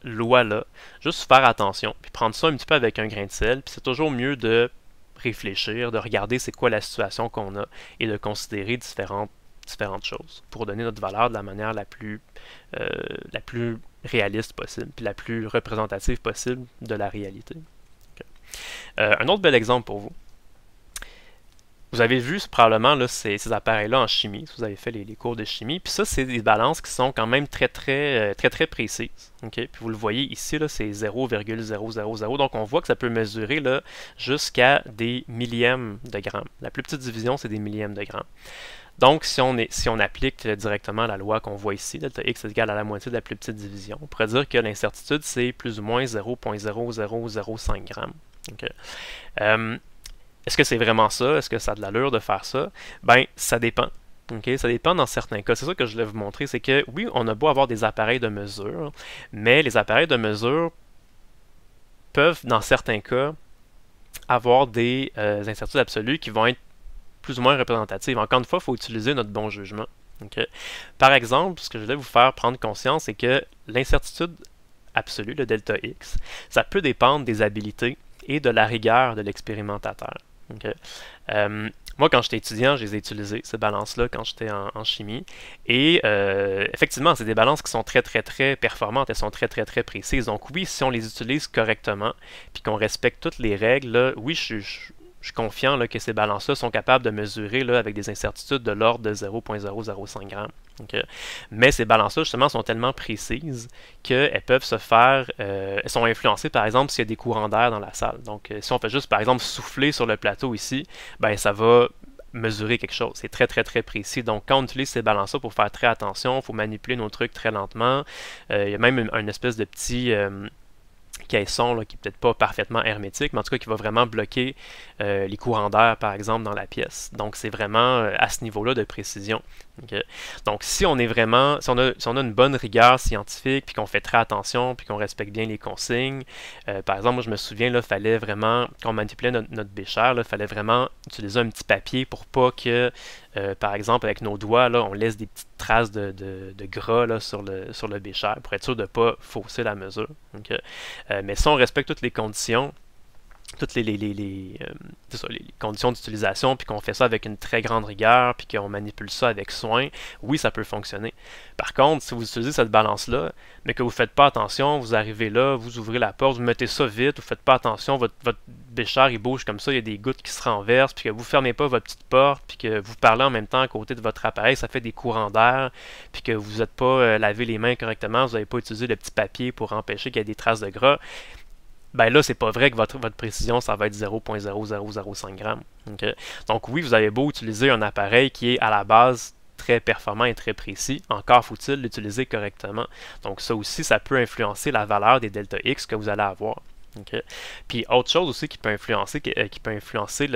loi-là, juste faire attention, puis prendre ça un petit peu avec un grain de sel, puis c'est toujours mieux de réfléchir, de regarder c'est quoi la situation qu'on a et de considérer différentes choses pour donner notre valeur de la manière la plus réaliste possible, puis la plus représentative possible de la réalité. Okay. Un autre bel exemple pour vous. Vous avez vu probablement là, ces appareils-là en chimie, si vous avez fait les cours de chimie, puis ça, c'est des balances qui sont quand même très précises. Okay? Puis vous le voyez ici, c'est 0,000, donc on voit que ça peut mesurer jusqu'à des millièmes de grammes. La plus petite division, c'est des millièmes de grammes. Donc, si on applique directement la loi qu'on voit ici, delta x est égal à la moitié de la plus petite division, on pourrait dire que l'incertitude, c'est plus ou moins 0,0005 grammes. Okay? Est-ce que c'est vraiment ça? Est-ce que ça a de l'allure de faire ça? Ben, ça dépend. Okay? Ça dépend dans certains cas. C'est ça que je voulais vous montrer, c'est que oui, on a beau avoir des appareils de mesure, mais les appareils de mesure peuvent, dans certains cas, avoir des incertitudes absolues qui vont être plus ou moins représentatives. Encore une fois, il faut utiliser notre bon jugement. Okay? Par exemple, ce que je voulais vous faire prendre conscience, c'est que l'incertitude absolue, le delta x, ça peut dépendre des habiletés et de la rigueur de l'expérimentateur. Okay? Moi, quand j'étais étudiant, je les ai utilisées, ces balances-là, quand j'étais en chimie. Et effectivement, c'est des balances qui sont très performantes, elles sont très précises. Donc oui, si on les utilise correctement, puis qu'on respecte toutes les règles, là, oui, je suis confiant là, que ces balances-là sont capables de mesurer là, avec des incertitudes de l'ordre de 0,005 grammes. Okay. Mais ces balances-là, justement, sont tellement précises qu'elles peuvent se faire... elles sont influencées, par exemple, s'il y a des courants d'air dans la salle. Donc, si on fait juste, par exemple, souffler sur le plateau ici, ben ça va mesurer quelque chose. C'est très précis. Donc, quand on utilise ces balances-là, pour faire très attention, il faut manipuler nos trucs très lentement. Il y a même une espèce de petit... caisson là, qui n'est peut-être pas parfaitement hermétique, mais en tout cas qui va vraiment bloquer les courants d'air, par exemple, dans la pièce. Donc, c'est vraiment à ce niveau-là de précision. Okay? Donc, si on est vraiment, si on a une bonne rigueur scientifique, puis qu'on fait très attention, puis qu'on respecte bien les consignes, par exemple, moi je me souviens, il fallait vraiment, quand on manipulait notre bécher, il fallait vraiment utiliser un petit papier pour pas que, par exemple, avec nos doigts, là, on laisse des petites traces de gras là, sur le bécher, pour être sûr de ne pas fausser la mesure. Okay? Mais si on respecte toutes les conditions, toutes c'est ça, les conditions d'utilisation, puis qu'on fait ça avec une très grande rigueur, puis qu'on manipule ça avec soin, oui, ça peut fonctionner. Par contre, si vous utilisez cette balance-là, mais que vous ne faites pas attention, vous arrivez là, vous ouvrez la porte, vous mettez ça vite, vous ne faites pas attention, votre bécher il bouge comme ça, il y a des gouttes qui se renversent, puis que vous ne fermez pas votre petite porte, puis que vous parlez en même temps à côté de votre appareil, ça fait des courants d'air, puis que vous n'êtes pas lavé les mains correctement, vous n'avez pas utilisé le petit papier pour empêcher qu'il y ait des traces de gras, ben là, c'est pas vrai que votre précision, ça va être 0.0005 grammes. Okay? Donc oui, vous avez beau utiliser un appareil qui est à la base très performant et très précis, encore faut-il l'utiliser correctement. Donc ça aussi, ça peut influencer la valeur des delta X que vous allez avoir. Okay? Puis autre chose aussi qui peut influencer,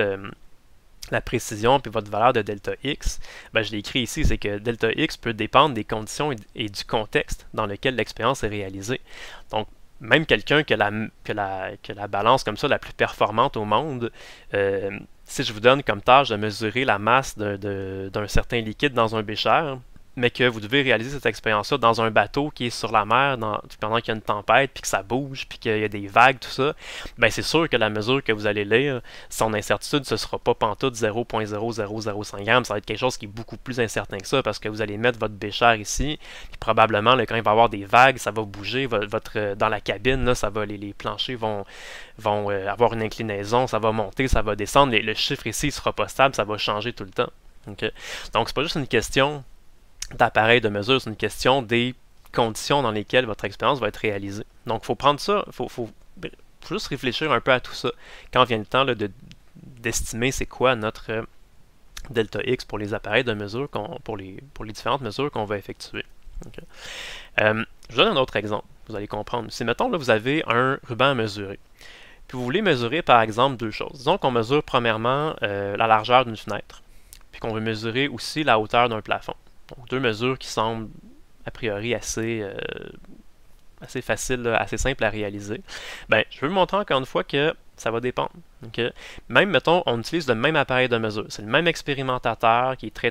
la précision puis votre valeur de delta X, ben je l'ai écrit ici, c'est que delta X peut dépendre des conditions et du contexte dans lequel l'expérience est réalisée. Donc, même quelqu'un qui a la balance comme ça la plus performante au monde, si je vous donne comme tâche de mesurer la masse d'un certain liquide dans un bécher, mais que vous devez réaliser cette expérience-là dans un bateau qui est sur la mer pendant qu'il y a une tempête, puis que ça bouge, puis qu'il y a des vagues, tout ça, ben c'est sûr que la mesure que vous allez lire, son incertitude, ce ne sera pas pantoute 0.0005 grammes, ça va être quelque chose qui est beaucoup plus incertain que ça, parce que vous allez mettre votre bécher ici, puis probablement, là, quand il va y avoir des vagues, ça va bouger, dans la cabine, là, les planchers vont avoir une inclinaison, ça va monter, ça va descendre, le chiffre ici, il ne sera pas stable, ça va changer tout le temps. Okay? Donc, c'est pas juste une question d'appareil de mesure, c'est une question des conditions dans lesquelles votre expérience va être réalisée. Donc, il faut prendre ça, il faut juste réfléchir un peu à tout ça. Quand vient le temps là, d'estimer c'est quoi notre delta X pour les appareils de mesure, pour les différentes mesures qu'on va effectuer. Okay. Je vous donne un autre exemple, vous allez comprendre. Si, mettons, là, vous avez un ruban à mesurer, puis vous voulez mesurer, par exemple, deux choses. Disons qu'on mesure premièrement la largeur d'une fenêtre, puis qu'on veut mesurer aussi la hauteur d'un plafond. Donc, deux mesures qui semblent a priori assez faciles, assez simples à réaliser. Ben, je veux vous montrer encore une fois que ça va dépendre. Okay? Même, mettons, on utilise le même appareil de mesure. C'est le même expérimentateur qui est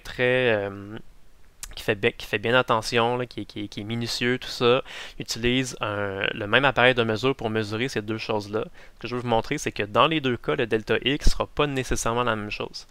qui fait bien attention, là, qui est minutieux, tout ça. Il utilise le même appareil de mesure pour mesurer ces deux choses-là. Ce que je veux vous montrer, c'est que dans les deux cas, le delta X ne sera pas nécessairement la même chose.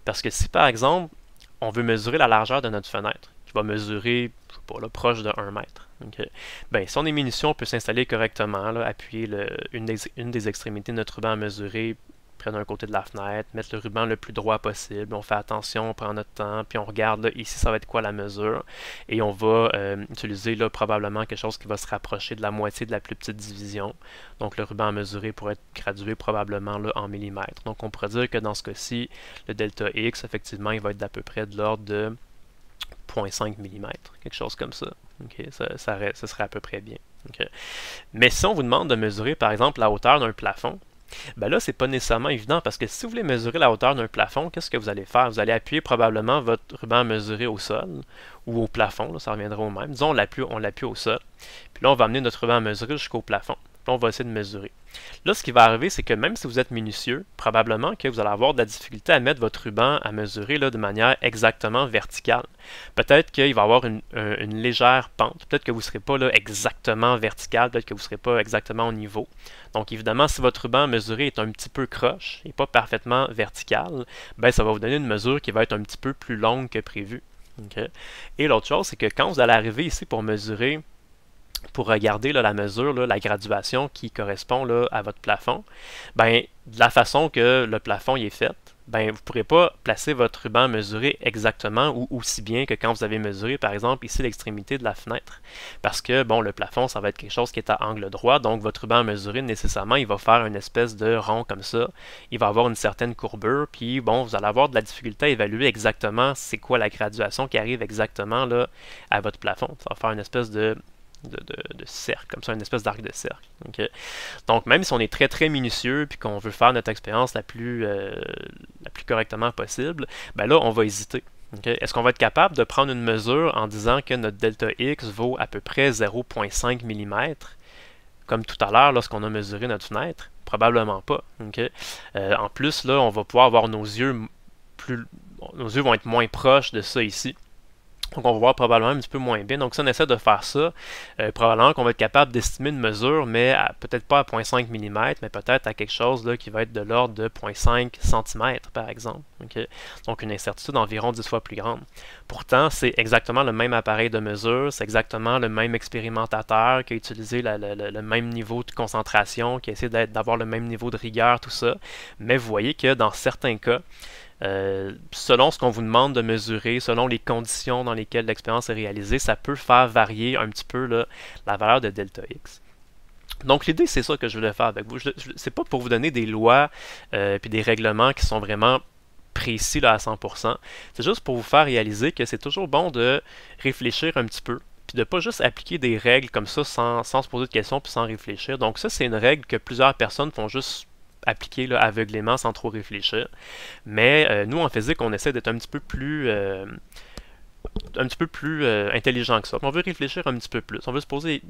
Parce que si, par exemple, on veut mesurer la largeur de notre fenêtre, qui va mesurer, je sais pas, là, proche de 1 mètre. Okay. Ben, si on est minutieux, on peut s'installer correctement, là, appuyer une des extrémités de notre ruban à mesurer près d'un côté de la fenêtre, mettre le ruban le plus droit possible, on fait attention, on prend notre temps, puis on regarde, là, ici, ça va être quoi la mesure, et on va utiliser là, probablement quelque chose qui va se rapprocher de la moitié de la plus petite division. Donc le ruban à mesurer pourrait être gradué probablement là, en millimètres. Donc on pourrait dire que dans ce cas-ci, le delta X, effectivement, il va être d'à peu près de l'ordre de 0.5 mm, quelque chose comme ça. Okay, ça serait à peu près bien. Okay. Mais si on vous demande de mesurer, par exemple, la hauteur d'un plafond, ben là, c'est pas nécessairement évident parce que si vous voulez mesurer la hauteur d'un plafond, qu'est-ce que vous allez faire? Vous allez appuyer probablement votre ruban à mesurer au sol ou au plafond, là, ça reviendra au même. Disons, on l'appuie au sol. Puis là, on va amener notre ruban à mesurer jusqu'au plafond. Puis là, on va essayer de mesurer. Là, ce qui va arriver, c'est que même si vous êtes minutieux, probablement que vous allez avoir de la difficulté à mettre votre ruban à mesurer là, de manière exactement verticale. Peut-être qu'il va y avoir une légère pente. Peut-être que vous ne serez pas là, exactement vertical. Peut-être que vous ne serez pas exactement au niveau. Donc, évidemment, si votre ruban à mesurer est un petit peu croche et pas parfaitement vertical, ben, ça va vous donner une mesure qui va être un petit peu plus longue que prévu. Okay? Et l'autre chose, c'est que quand vous allez arriver ici pour mesurer, pour regarder là, la mesure, là, la graduation qui correspond là, à votre plafond, ben, de la façon que le plafond y est fait, ben, vous ne pourrez pas placer votre ruban mesuré exactement ou aussi bien que quand vous avez mesuré, par exemple, ici l'extrémité de la fenêtre. Parce que, bon, le plafond, ça va être quelque chose qui est à angle droit, donc votre ruban mesuré, nécessairement, il va faire une espèce de rond comme ça. Il va avoir une certaine courbure, puis, bon, vous allez avoir de la difficulté à évaluer exactement c'est quoi la graduation qui arrive exactement là, à votre plafond. Ça va faire une espèce de cercle, comme ça, une espèce d'arc de cercle. Okay? Donc, même si on est très très minutieux puis qu'on veut faire notre expérience la plus correctement possible, ben là, on va hésiter. Okay? Est-ce qu'on va être capable de prendre une mesure en disant que notre delta X vaut à peu près 0.5 mm, comme tout à l'heure lorsqu'on a mesuré notre fenêtre? Probablement pas. Okay? En plus, là, on va pouvoir avoir nos yeux vont être moins proches de ça ici. Donc on va voir probablement un petit peu moins bien. Donc si on essaie de faire ça, probablement qu'on va être capable d'estimer une mesure, mais peut-être pas à 0,5 mm, mais peut-être à quelque chose là, qui va être de l'ordre de 0,5 cm par exemple. Okay? Donc une incertitude environ 10 fois plus grande. Pourtant, c'est exactement le même appareil de mesure, c'est exactement le même expérimentateur qui a utilisé le même niveau de concentration, qui a essayé d'avoir le même niveau de rigueur, tout ça. Mais vous voyez que dans certains cas, selon ce qu'on vous demande de mesurer, selon les conditions dans lesquelles l'expérience est réalisée, ça peut faire varier un petit peu là, la valeur de delta X. Donc l'idée, c'est ça que je voulais faire avec vous. C'est pas pour vous donner des lois puis des règlements qui sont vraiment précis là, à 100%. C'est juste pour vous faire réaliser que c'est toujours bon de réfléchir un petit peu, puis de pas juste appliquer des règles comme ça sans se poser de questions puis sans réfléchir. Donc ça, c'est une règle que plusieurs personnes font juste appliquer là, aveuglément sans trop réfléchir. Mais nous, en physique, on essaie d'être un petit peu plus intelligent que ça. On veut réfléchir un petit peu plus. On veut se poser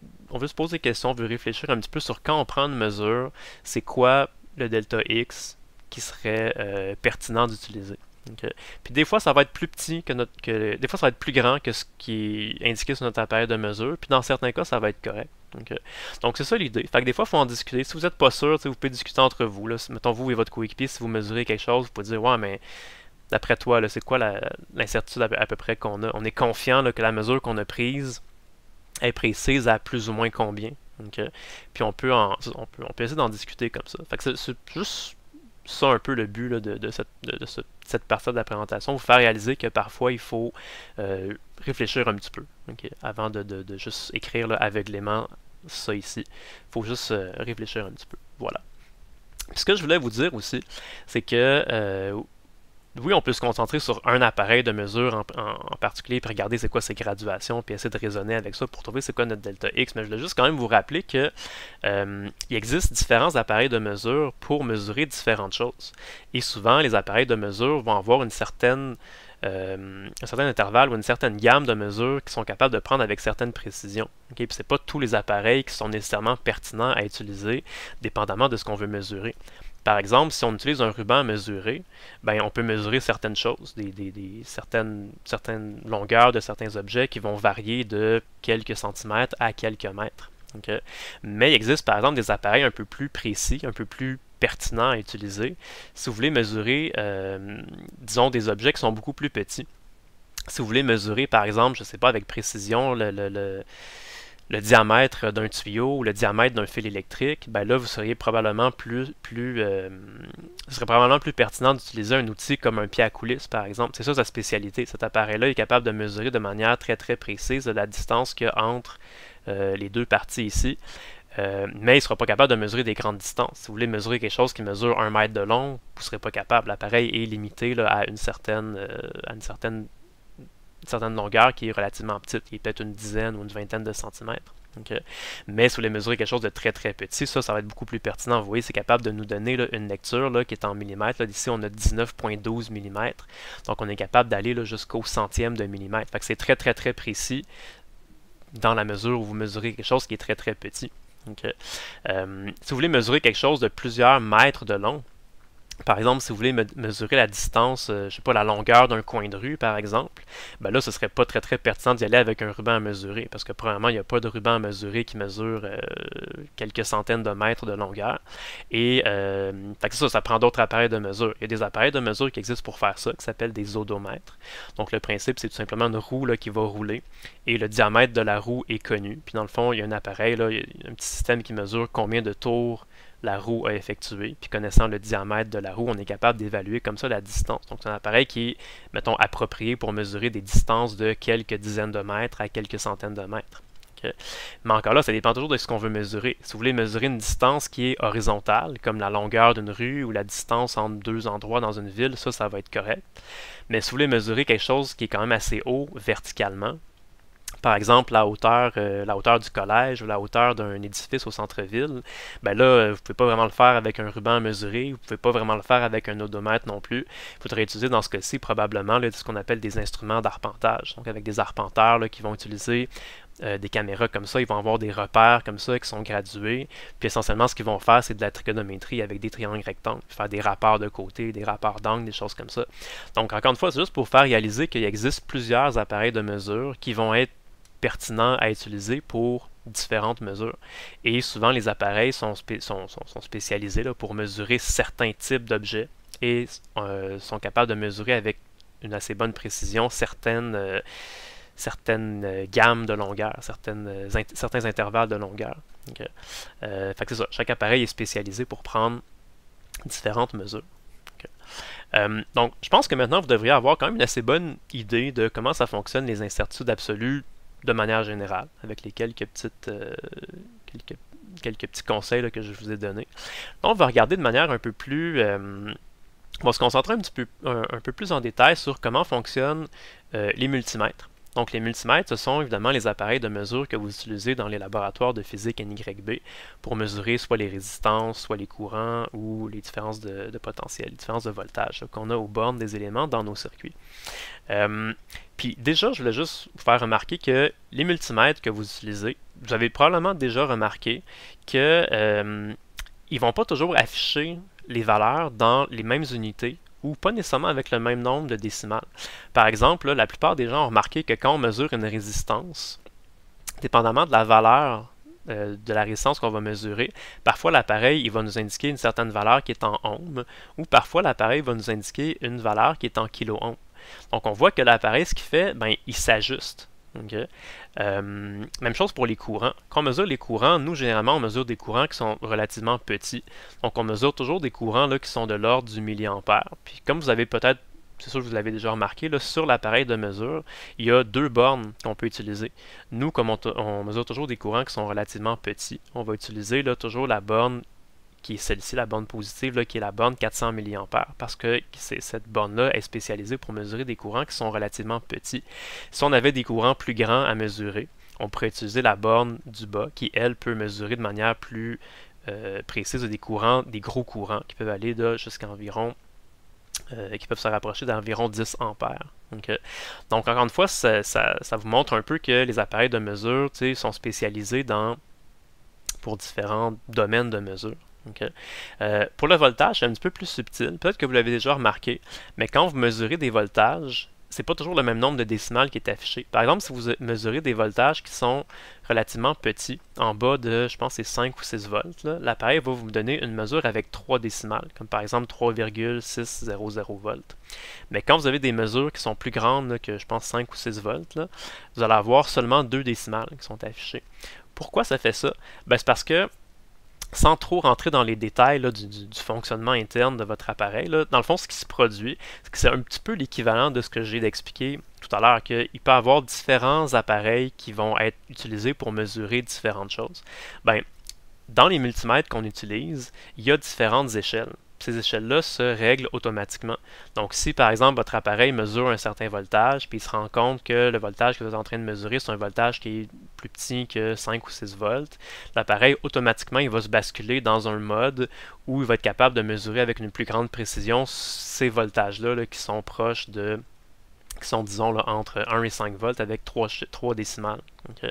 des questions, on veut réfléchir un petit peu sur quand on prend une mesure, c'est quoi le delta X qui serait pertinent d'utiliser. Okay. Puis des fois, ça va être plus petit des fois, ça va être plus grand que ce qui est indiqué sur notre appareil de mesure. Puis dans certains cas, ça va être correct. Okay. Donc c'est ça l'idée. Fait que des fois, il faut en discuter. Si vous n'êtes pas sûr, vous pouvez discuter entre vous. Là. Mettons vous et votre coéquipier, si vous mesurez quelque chose, vous pouvez dire ouais, mais d'après toi, c'est quoi l'incertitude à peu près qu'on a? On est confiant là, que la mesure qu'on a prise est précise à plus ou moins combien. Okay. Puis on peut essayer d'en discuter comme ça. Fait que c'est juste ça un peu le but là, de cette partie de la présentation, vous faire réaliser que parfois il faut réfléchir un petit peu avant de juste écrire là, aveuglément ça ici. Il faut juste réfléchir un petit peu. Voilà. Puis ce que je voulais vous dire aussi, c'est que oui, on peut se concentrer sur un appareil de mesure en particulier, puis regarder c'est quoi ses graduations, puis essayer de raisonner avec ça pour trouver c'est quoi notre delta X. Mais je voulais juste quand même vous rappeler que il existe différents appareils de mesure pour mesurer différentes choses. Et souvent, les appareils de mesure vont avoir un certain intervalle ou une certaine gamme de mesures qui sont capables de prendre avec certaines précisions. Okay? Puis c'est pas tous les appareils qui sont nécessairement pertinents à utiliser, dépendamment de ce qu'on veut mesurer. Par exemple, si on utilise un ruban à mesurer, ben, on peut mesurer certaines choses, certaines longueurs de certains objets qui vont varier de quelques centimètres à quelques mètres. Okay? Mais il existe par exemple des appareils un peu plus précis, un peu plus pertinents à utiliser. Si vous voulez mesurer, disons, des objets qui sont beaucoup plus petits, si vous voulez mesurer par exemple, je ne sais pas, avec précision, le diamètre d'un tuyau ou le diamètre d'un fil électrique, ben là, vous seriez probablement ce serait probablement plus pertinent d'utiliser un outil comme un pied à coulisse, par exemple. C'est ça sa spécialité. Cet appareil-là est capable de mesurer de manière très très précise la distance qu'il y a entre les deux parties ici. Mais il ne sera pas capable de mesurer des grandes distances. Si vous voulez mesurer quelque chose qui mesure 1 mètre de long, vous ne serez pas capable. L'appareil est limité là, à une certaine longueur qui est relativement petite, qui est peut-être une dizaine ou une vingtaine de centimètres. Okay. Mais si vous voulez mesurer quelque chose de très très petit, ça va être beaucoup plus pertinent. Vous voyez, c'est capable de nous donner là, une lecture là, qui est en millimètres. Ici, on a 19,12 mm. Donc, on est capable d'aller jusqu'au centième de millimètre. Fait que c'est très très très précis dans la mesure où vous mesurez quelque chose qui est très très petit. Okay. Si vous voulez mesurer quelque chose de plusieurs mètres de long, par exemple, si vous voulez mesurer la distance, je ne sais pas, la longueur d'un coin de rue, par exemple, ben là, ce ne serait pas très très pertinent d'y aller avec un ruban à mesurer, parce que premièrement, il n'y a pas de ruban à mesurer qui mesure quelques centaines de mètres de longueur. Et ça prend d'autres appareils de mesure. Il y a des appareils de mesure qui existent pour faire ça, qui s'appellent des odomètres. Donc le principe, c'est tout simplement une roue là, qui va rouler, et le diamètre de la roue est connu. Puis dans le fond, il y a un appareil, là, il y a un petit système qui mesure combien de tours la roue a effectué, puis connaissant le diamètre de la roue, on est capable d'évaluer comme ça la distance. Donc c'est un appareil qui est, mettons, approprié pour mesurer des distances de quelques dizaines de mètres à quelques centaines de mètres. Okay. Mais encore là, ça dépend toujours de ce qu'on veut mesurer. Si vous voulez mesurer une distance qui est horizontale, comme la longueur d'une rue ou la distance entre deux endroits dans une ville, ça va être correct. Mais si vous voulez mesurer quelque chose qui est quand même assez haut verticalement, par exemple, la hauteur du collège ou la hauteur d'un édifice au centre-ville, ben là, vous ne pouvez pas vraiment le faire avec un ruban à mesurer, vous ne pouvez pas vraiment le faire avec un odomètre non plus. Il faudrait utiliser dans ce cas-ci probablement là, ce qu'on appelle des instruments d'arpentage. Donc avec des arpenteurs là, qui vont utiliser des caméras comme ça, ils vont avoir des repères comme ça qui sont gradués. Puis essentiellement, ce qu'ils vont faire, c'est de la trigonométrie avec des triangles rectangles, faire des rapports de côté, des rapports d'angle, des choses comme ça. Donc, encore une fois, c'est juste pour faire réaliser qu'il existe plusieurs appareils de mesure qui vont être pertinents à utiliser pour différentes mesures. Et souvent, les appareils sont spécialisés là, pour mesurer certains types d'objets et sont capables de mesurer avec une assez bonne précision certaines gammes de longueur, certains intervalles de longueur. Okay. Fait que c'est ça. Chaque appareil est spécialisé pour prendre différentes mesures. Okay. Donc, je pense que maintenant, vous devriez avoir quand même une assez bonne idée de comment ça fonctionne les incertitudes absolues de manière générale, avec les quelques petits conseils là, que je vous ai donnés. Donc, on va regarder de manière un peu plus... on va se concentrer un peu plus en détail sur comment fonctionnent les multimètres. Donc, les multimètres, ce sont évidemment les appareils de mesure que vous utilisez dans les laboratoires de physique NYB pour mesurer soit les résistances, soit les courants ou les différences de potentiel, les différences de voltage qu'on a aux bornes des éléments dans nos circuits. Puis déjà, je voulais juste vous faire remarquer que les multimètres que vous utilisez, vous avez probablement déjà remarqué que ils ne vont pas toujours afficher les valeurs dans les mêmes unités ou pas nécessairement avec le même nombre de décimales. Par exemple, là, la plupart des gens ont remarqué que quand on mesure une résistance, dépendamment de la valeur de la résistance qu'on va mesurer, parfois l'appareil il va nous indiquer une certaine valeur qui est en ohms, ou parfois l'appareil va nous indiquer une valeur qui est en kilo-ohms. Donc on voit que l'appareil, ce qu'il fait, ben, il s'ajuste. Okay. Même chose pour les courants. Quand on mesure les courants, nous, généralement, on mesure des courants qui sont relativement petits. Donc, on mesure toujours des courants là, qui sont de l'ordre du milliampère. Puis, comme vous avez peut-être, c'est sûr que vous l'avez déjà remarqué, là, sur l'appareil de mesure, il y a deux bornes qu'on peut utiliser. Nous, comme on mesure toujours des courants qui sont relativement petits, on va utiliser là, toujours la borne qui est celle-ci, la borne positive, là, qui est la borne 400 mA, parce que cette borne-là est spécialisée pour mesurer des courants qui sont relativement petits. Si on avait des courants plus grands à mesurer, on pourrait utiliser la borne du bas, qui, elle, peut mesurer de manière plus précise des gros courants, qui peuvent aller jusqu'à environ, qui peuvent se rapprocher d'environ 10 ampères. Okay. Donc, encore une fois, ça vous montre un peu que les appareils de mesure sont spécialisés pour différents domaines de mesure. Okay. Pour le voltage, c'est un petit peu plus subtil. Peut-être que vous l'avez déjà remarqué, mais quand vous mesurez des voltages, c'est pas toujours le même nombre de décimales qui est affiché. Par exemple, si vous mesurez des voltages qui sont relativement petits, en bas de, je pense, c'est 5 ou 6 volts, l'appareil va vous donner une mesure avec 3 décimales, comme par exemple 3,600 volts. Mais quand vous avez des mesures qui sont plus grandes là, que, je pense, 5 ou 6 volts, là, vous allez avoir seulement 2 décimales qui sont affichées. Pourquoi ça fait ça? Ben, c'est parce que sans trop rentrer dans les détails là, du fonctionnement interne de votre appareil, là, dans le fond, ce qui se produit, c'est un petit peu l'équivalent de ce que j'ai d'expliquer tout à l'heure, qu'il peut y avoir différents appareils qui vont être utilisés pour mesurer différentes choses. Ben, dans les multimètres qu'on utilise, il y a différentes échelles. Ces échelles-là se règlent automatiquement. Donc, si par exemple votre appareil mesure un certain voltage, puis il se rend compte que le voltage que vous êtes en train de mesurer, c'est un voltage qui est plus petit que 5 ou 6 volts, l'appareil, automatiquement, il va se basculer dans un mode où il va être capable de mesurer avec une plus grande précision ces voltages-là là, qui sont proches qui sont, disons, là, entre 1 et 5 volts avec 3 décimales. Okay.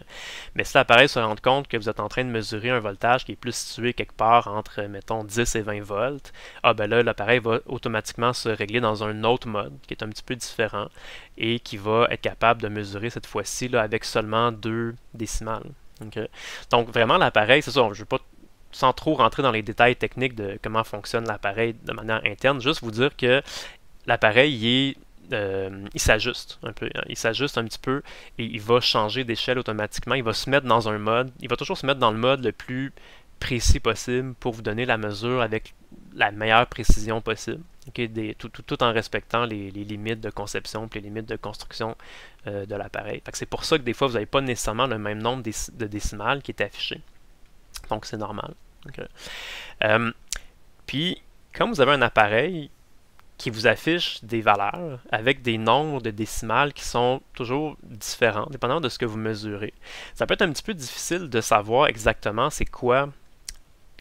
Mais si l'appareil se rend compte que vous êtes en train de mesurer un voltage qui est plus situé quelque part entre, mettons, 10 et 20 volts, ben là, l'appareil va automatiquement se régler dans un autre mode qui est un petit peu différent et qui va être capable de mesurer cette fois-ci là, avec seulement 2 décimales. Okay. Donc, vraiment, l'appareil, c'est ça, je ne veux pas sans trop rentrer dans les détails techniques de comment fonctionne l'appareil de manière interne, juste vous dire que l'appareil, il s'ajuste un peu, il s'ajuste un petit peu et il va changer d'échelle automatiquement, il va se mettre dans un mode, il va toujours se mettre dans le mode le plus précis possible pour vous donner la mesure avec la meilleure précision possible, okay, tout en respectant les limites de conception et les limites de construction de l'appareil. C'est pour ça que des fois vous n'avez pas nécessairement le même nombre de décimales qui est affiché, donc c'est normal. Okay. Puis, quand vous avez un appareil qui vous affiche des valeurs avec des nombres de décimales qui sont toujours différents, dépendamment de ce que vous mesurez. Ça peut être un petit peu difficile de savoir exactement c'est quoi,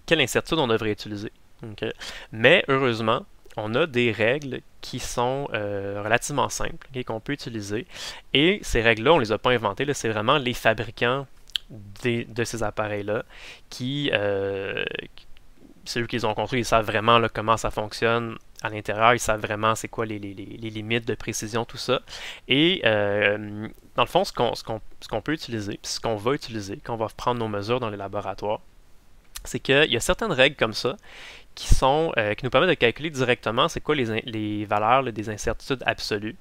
quelle incertitude on devrait utiliser. Okay. Mais heureusement, on a des règles qui sont relativement simples, okay, qu'on peut utiliser. Et ces règles-là, on ne les a pas inventées, c'est vraiment les fabricants de ces appareils-là qui, c'est eux qui les ont construits, ils savent vraiment là, comment ça fonctionne à l'intérieur, ils savent vraiment c'est quoi les limites de précision, tout ça. Et dans le fond, ce qu'on peut utiliser, puis ce qu'on va utiliser quand on va prendre nos mesures dans les laboratoires, c'est qu'il y a certaines règles comme ça qui nous permettent de calculer directement c'est quoi les valeurs là, des incertitudes absolues.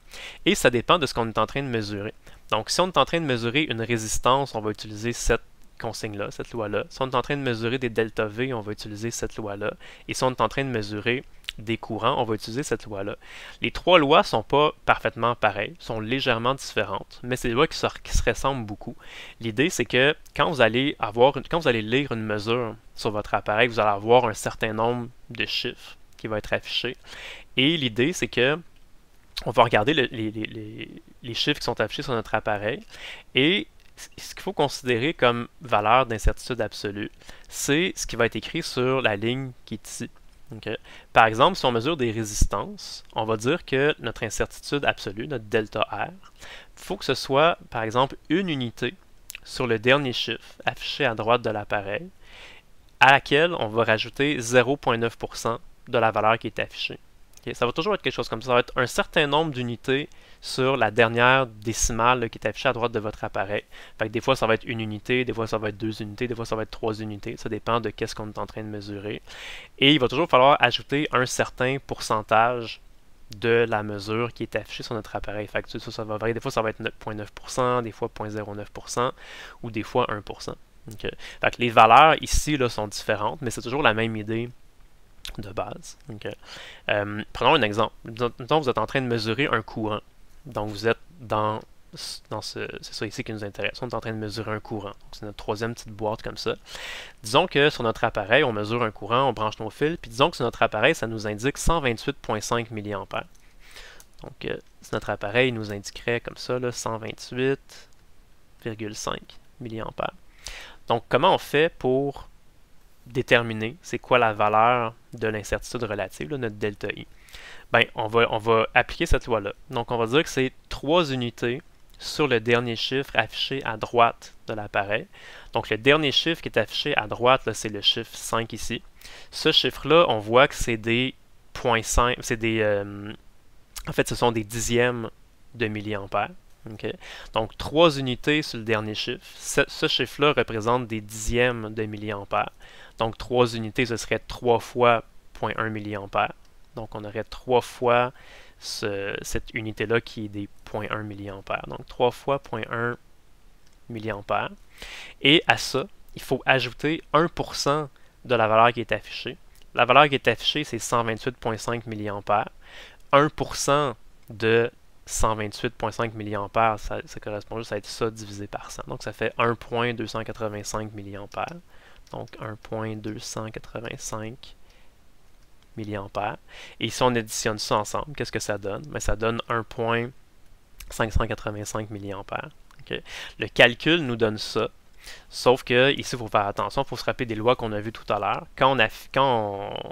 Et ça dépend de ce qu'on est en train de mesurer. Donc, si on est en train de mesurer une résistance, on va utiliser cette consigne-là, cette loi-là. Si on est en train de mesurer des delta V, on va utiliser cette loi-là. Et si on est en train de mesurer des courants, on va utiliser cette loi-là. Les trois lois ne sont pas parfaitement pareilles, sont légèrement différentes, mais c'est des lois qui se ressemblent beaucoup. L'idée, c'est que quand vous allez lire une mesure sur votre appareil, vous allez avoir un certain nombre de chiffres qui va être affiché. Et l'idée, c'est que on va regarder les chiffres qui sont affichés sur notre appareil et ce qu'il faut considérer comme valeur d'incertitude absolue, c'est ce qui va être écrit sur la ligne qui est ici. Okay. Par exemple, si on mesure des résistances, on va dire que notre incertitude absolue, notre delta R, il faut que ce soit, par exemple, une unité sur le dernier chiffre affiché à droite de l'appareil, à laquelle on va rajouter 0,9% de la valeur qui est affichée. Okay. Ça va toujours être quelque chose comme ça. Ça va être un certain nombre d'unités sur la dernière décimale là, qui est affichée à droite de votre appareil. Fait que des fois, ça va être une unité, des fois, ça va être 2 unités, des fois, ça va être 3 unités. Ça dépend de qu'est-ce qu'on est en train de mesurer. Et il va toujours falloir ajouter un certain pourcentage de la mesure qui est affichée sur notre appareil. Fait que ça va varier. Des fois, ça va être 0,9%, des fois 0,09% ou des fois 1%. Okay. Fait que les valeurs ici là, sont différentes, mais c'est toujours la même idée de base. Okay. Prenons un exemple. Disons, vous êtes en train de mesurer un courant. Donc, vous êtes c'est ça ici qui nous intéresse. On est en train de mesurer un courant. C'est notre troisième petite boîte comme ça. Disons que sur notre appareil, on mesure un courant, on branche nos fils, puis disons que sur notre appareil, ça nous indique 128,5 mA. Donc, si notre appareil nous indiquerait comme ça, 128,5 mA. Donc, comment on fait pour déterminer c'est quoi la valeur de l'incertitude relative, là, notre delta I? Ben, on va appliquer cette loi-là. Donc, on va dire que c'est 3 unités sur le dernier chiffre affiché à droite de l'appareil. Donc, le dernier chiffre qui est affiché à droite, c'est le chiffre 5 ici. Ce chiffre-là, on voit que c'est des 0,5, en fait, ce sont des dixièmes de milliampères. Okay. Donc, 3 unités sur le dernier chiffre. Ce chiffre-là représente des dixièmes de milliampères. Donc, 3 unités, ce serait 3 fois 0,1 milliampères. Donc, on aurait 3 fois cette unité-là qui est des 0,1 milliampères. Donc, 3 fois 0,1 milliampères. Et à ça, il faut ajouter 1% de la valeur qui est affichée. La valeur qui est affichée, c'est 128,5 milliampères. 1% de 128,5 milliampères, ça correspond juste à être ça divisé par 100. Donc, ça fait 1,285 milliampères. Donc, 1,285 milliampères. Et si on additionne ça ensemble, qu'est-ce que ça donne? Bien, ça donne 1,585 milliampères. Okay. Le calcul nous donne ça. Sauf que ici, il faut faire attention, il faut se rappeler des lois qu'on a vues tout à l'heure. Quand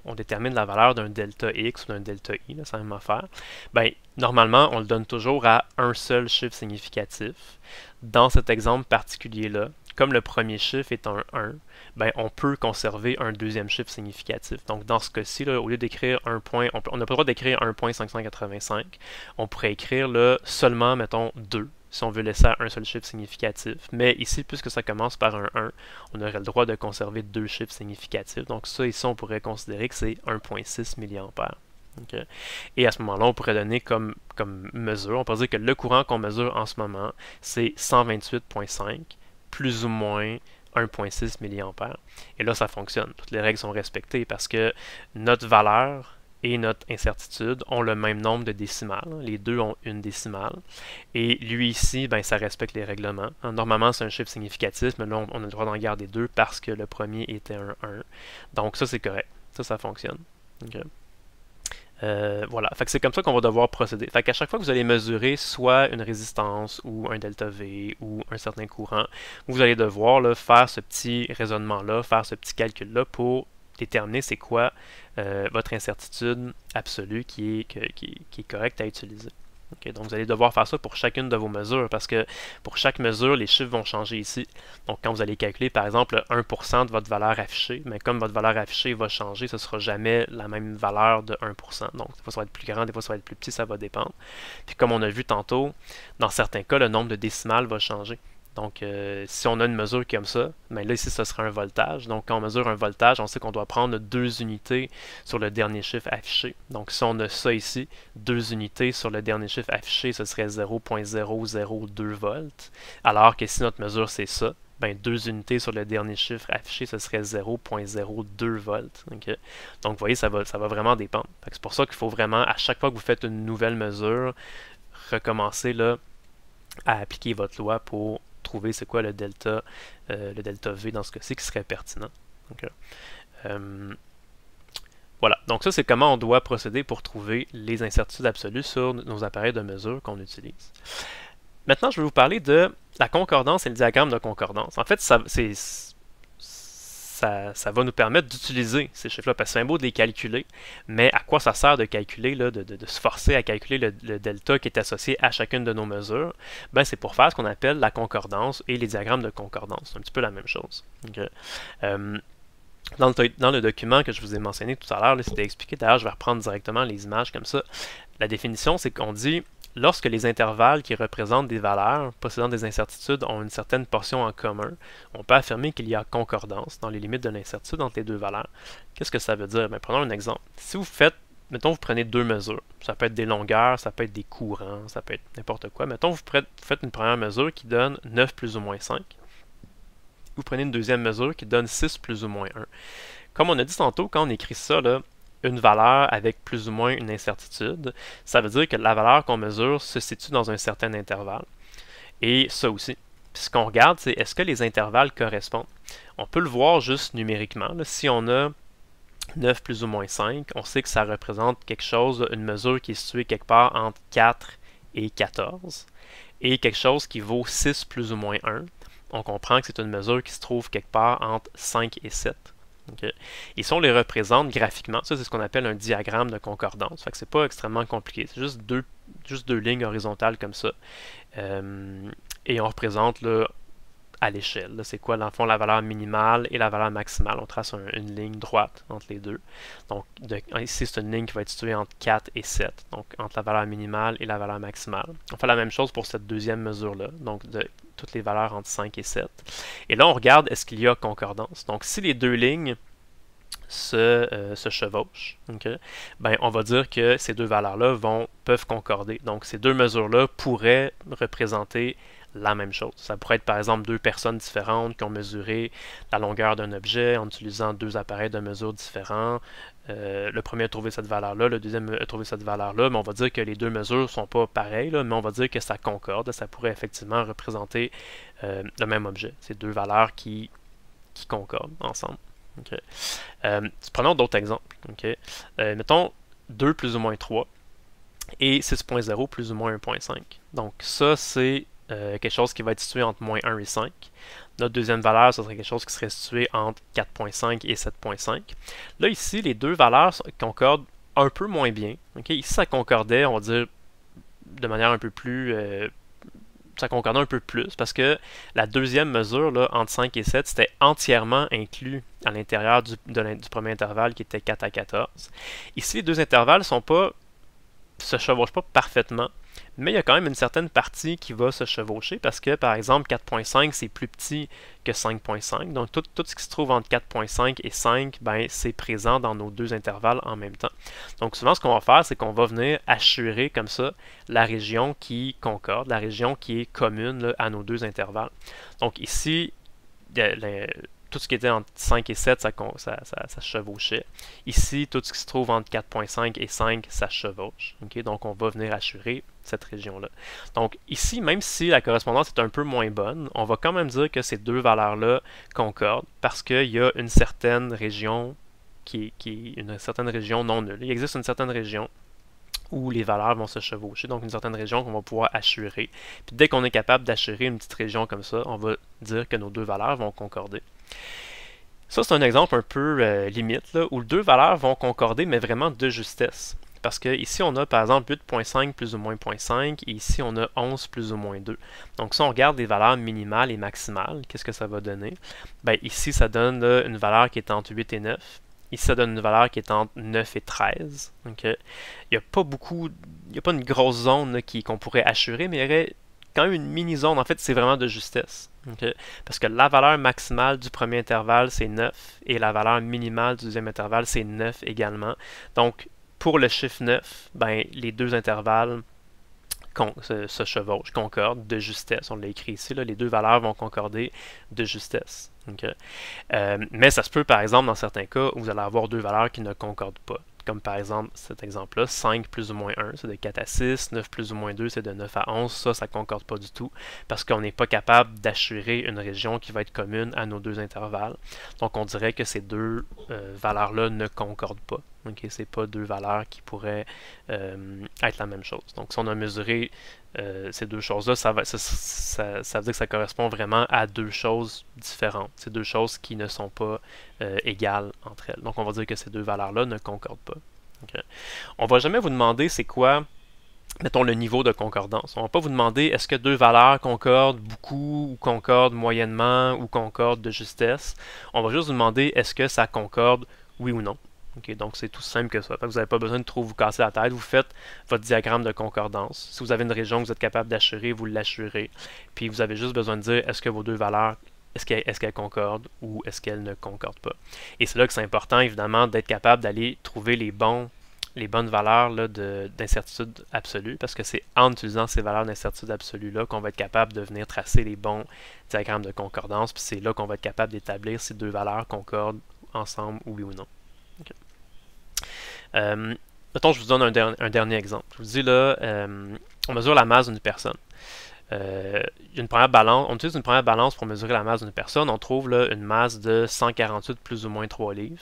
on détermine la valeur d'un delta X ou d'un delta Y, c'est la même affaire, ben, normalement, on le donne toujours à un seul chiffre significatif. Dans cet exemple particulier-là, comme le premier chiffre est un 1, ben, on peut conserver un deuxième chiffre significatif. Donc, dans ce cas-ci, au lieu d'écrire un point, on n'a pas le droit d'écrire 1,585, on pourrait écrire là, seulement, mettons, 2. Si on veut laisser un seul chiffre significatif. Mais ici, puisque ça commence par un 1, on aurait le droit de conserver 2 chiffres significatifs. Donc ça, ici, on pourrait considérer que c'est 1,6 mA. Okay. Et à ce moment-là, on pourrait donner comme mesure, on pourrait dire que le courant qu'on mesure en ce moment, c'est 128,5 plus ou moins 1,6 mA. Et là, ça fonctionne. Toutes les règles sont respectées parce que notre valeur et notre incertitude ont le même nombre de décimales. Les deux ont une décimale. Et lui ici, ben, ça respecte les règlements. Normalement, c'est un chiffre significatif, mais là, on a le droit d'en garder 2 parce que le premier était un 1. Donc ça, c'est correct. Ça fonctionne. Okay. Voilà. Fait que c'est comme ça qu'on va devoir procéder. Fait qu'à chaque fois que vous allez mesurer soit une résistance ou un delta V ou un certain courant, vous allez devoir là, faire ce petit raisonnement-là, faire ce petit calcul-là pour déterminer c'est quoi votre incertitude absolue qui est correcte à utiliser. Okay, donc, vous allez devoir faire ça pour chacune de vos mesures parce que pour chaque mesure, les chiffres vont changer ici. Donc, quand vous allez calculer, par exemple, 1% de votre valeur affichée, mais comme votre valeur affichée va changer, ce ne sera jamais la même valeur de 1%. Donc, des fois, ça va être plus grand, des fois, ça va être plus petit, ça va dépendre. Puis, comme on a vu tantôt, dans certains cas, le nombre de décimales va changer. Donc, si on a une mesure comme ça, bien là, ici, ce sera un voltage. Donc, quand on mesure un voltage, on sait qu'on doit prendre 2 unités sur le dernier chiffre affiché. Donc, si on a ça ici, 2 unités sur le dernier chiffre affiché, ce serait 0,002 volts. Alors que si notre mesure, c'est ça, ben 2 unités sur le dernier chiffre affiché, ce serait 0,02 volts. Okay? Donc, vous voyez, ça va vraiment dépendre. C'est pour ça qu'il faut vraiment, à chaque fois que vous faites une nouvelle mesure, recommencer là, à appliquer votre loi pour trouver c'est quoi le delta V dans ce cas-ci qui serait pertinent. Donc, voilà, donc ça c'est comment on doit procéder pour trouver les incertitudes absolues sur nos appareils de mesure qu'on utilise. Maintenant, je vais vous parler de la concordance et le diagramme de concordance. En fait, ça va nous permettre d'utiliser ces chiffres-là, parce que c'est un beau de les calculer, mais à quoi ça sert de calculer, là, de se forcer à calculer le delta qui est associé à chacune de nos mesures? Ben, c'est pour faire ce qu'on appelle la concordance et les diagrammes de concordance. C'est un petit peu la même chose. Okay? Dans le document que je vous ai mentionné tout à l'heure, c'était expliqué, d'ailleurs je vais reprendre directement les images comme ça. La définition, c'est qu'on dit lorsque les intervalles qui représentent des valeurs possédant des incertitudes ont une certaine portion en commun, on peut affirmer qu'il y a concordance dans les limites de l'incertitude entre les deux valeurs. Qu'est-ce que ça veut dire? Bien, prenons un exemple. Si vous faites, mettons, vous prenez deux mesures. Ça peut être des longueurs, ça peut être des courants, ça peut être n'importe quoi. Mettons, vous faites une première mesure qui donne 9 plus ou moins 5. Vous prenez une deuxième mesure qui donne 6 plus ou moins 1. Comme on a dit tantôt, quand on écrit ça, là, une valeur avec plus ou moins une incertitude, ça veut dire que la valeur qu'on mesure se situe dans un certain intervalle. Et ça aussi. Puis ce qu'on regarde, c'est est-ce que les intervalles correspondent. On peut le voir juste numériquement. Là. Si on a 9 plus ou moins 5, on sait que ça représente quelque chose, une mesure qui est située quelque part entre 4 et 14, et quelque chose qui vaut 6 plus ou moins 1. On comprend que c'est une mesure qui se trouve quelque part entre 5 et 7. Okay. Et si on les représente graphiquement, ça c'est ce qu'on appelle un diagramme de concordance. Fait que c'est pas extrêmement compliqué, c'est juste deux lignes horizontales comme ça. Et on représente là, à l'échelle. C'est quoi dans le fond la valeur minimale et la valeur maximale. On trace une ligne droite entre les deux. Donc ici c'est une ligne qui va être située entre 4 et 7. Donc entre la valeur minimale et la valeur maximale. On fait la même chose pour cette deuxième mesure-là. Donc de toutes les valeurs entre 5 et 7. Et là on regarde est-ce qu'il y a concordance. Donc si les deux lignes se chevauchent, okay, ben, on va dire que ces deux valeurs-là peuvent concorder. Donc ces deux mesures-là pourraient représenter la même chose. Ça pourrait être par exemple deux personnes différentes qui ont mesuré la longueur d'un objet en utilisant deux appareils de mesure différents. Le premier a trouvé cette valeur-là, le deuxième a trouvé cette valeur-là, mais on va dire que les deux mesures ne sont pas pareilles, là, mais on va dire que ça concorde, ça pourrait effectivement représenter le même objet. C'est deux valeurs qui concordent ensemble. Okay. Prenons d'autres exemples. Okay. Mettons 2 plus ou moins 3 et 6.0 plus ou moins 1.5. Donc ça, c'est quelque chose qui va être situé entre moins 1 et 5. Notre deuxième valeur, ce serait quelque chose qui serait situé entre 4.5 et 7.5. Là, ici, les deux valeurs concordent un peu moins bien. Okay? Ici, ça concordait, on va dire, de manière un peu plus... ça concordait un peu plus parce que la deuxième mesure, là, entre 5 et 7, c'était entièrement inclus à l'intérieur du premier intervalle qui était 4 à 14. Ici, les deux intervalles se chevauchent pas parfaitement, mais il y a quand même une certaine partie qui va se chevaucher parce que, par exemple, 4.5, c'est plus petit que 5.5. Donc, tout ce qui se trouve entre 4.5 et 5, ben, c'est présent dans nos deux intervalles en même temps. Donc, souvent, ce qu'on va faire, c'est qu'on va venir assurer comme ça la région qui concorde, la région qui est commune là, à nos deux intervalles. Donc, ici, tout ce qui était entre 5 et 7, ça se chevauchait. Ici, tout ce qui se trouve entre 4.5 et 5, ça chevauche. Okay? Donc, on va venir assurer cette région-là. Donc, ici, même si la correspondance est un peu moins bonne, on va quand même dire que ces deux valeurs-là concordent parce qu'il y a une certaine région qui est une certaine région non nulle. Il existe une certaine région où les valeurs vont se chevaucher, donc une certaine région qu'on va pouvoir assurer. Puis dès qu'on est capable d'assurer une petite région comme ça, on va dire que nos deux valeurs vont concorder. Ça, c'est un exemple un peu limite, là, où deux valeurs vont concorder, mais vraiment de justesse. Parce que ici, on a par exemple 8.5 plus ou moins 0.5, et ici, on a 11 plus ou moins 2. Donc, si on regarde les valeurs minimales et maximales, qu'est-ce que ça va donner? Ben, ici, ça donne là, une valeur qui est entre 8 et 9. Ici, ça donne une valeur qui est entre 9 et 13. Donc, il n'y a pas beaucoup, il n'y a pas une grosse zone qu'on pourrait assurer, mais il y aurait quand même une mini-zone. En fait, c'est vraiment de justesse. Okay? Parce que la valeur maximale du premier intervalle, c'est 9, et la valeur minimale du deuxième intervalle, c'est 9 également. Donc, pour le chiffre 9, ben, les deux intervalles se chevauchent, concordent de justesse. On l'a écrit ici, là, les deux valeurs vont concorder de justesse. Okay? Mais ça se peut, par exemple, dans certains cas, où vous allez avoir deux valeurs qui ne concordent pas. Comme par exemple cet exemple-là, 5 plus ou moins 1, c'est de 4 à 6, 9 plus ou moins 2, c'est de 9 à 11. Ça ne concorde pas du tout, parce qu'on n'est pas capable d'assurer une région qui va être commune à nos deux intervalles. Donc on dirait que ces deux valeurs-là ne concordent pas. Okay? Ce n'est pas deux valeurs qui pourraient être la même chose. Donc si on a mesuré ces deux choses-là, ça veut dire que ça correspond vraiment à deux choses différentes. C'est deux choses qui ne sont pas égales entre elles. Donc on va dire que ces deux valeurs-là ne concordent pas. Okay? On ne va jamais vous demander c'est quoi, mettons, le niveau de concordance. On ne va pas vous demander est-ce que deux valeurs concordent beaucoup, ou concordent moyennement, ou concordent de justesse. On va juste vous demander est-ce que ça concorde, oui ou non. Okay, donc c'est tout simple que ça. Vous n'avez pas besoin de trop vous casser la tête. Vous faites votre diagramme de concordance. Si vous avez une région que vous êtes capable d'assurer, vous l'assurez. Puis vous avez juste besoin de dire est-ce que vos deux valeurs, est-ce qu'elles concordent ou est-ce qu'elles ne concordent pas. Et c'est là que c'est important, évidemment, d'être capable d'aller trouver les bonnes valeurs d'incertitude absolue, parce que c'est en utilisant ces valeurs d'incertitude absolue-là qu'on va être capable de venir tracer les bons diagrammes de concordance. Puis c'est là qu'on va être capable d'établir si deux valeurs concordent ensemble, oui ou non. Okay. Mettons, je vous donne un dernier exemple. Je vous dis là, on mesure la masse d'une personne. Une première balance, on utilise une première balance pour mesurer la masse d'une personne. On trouve là une masse de 148 plus ou moins 3 livres.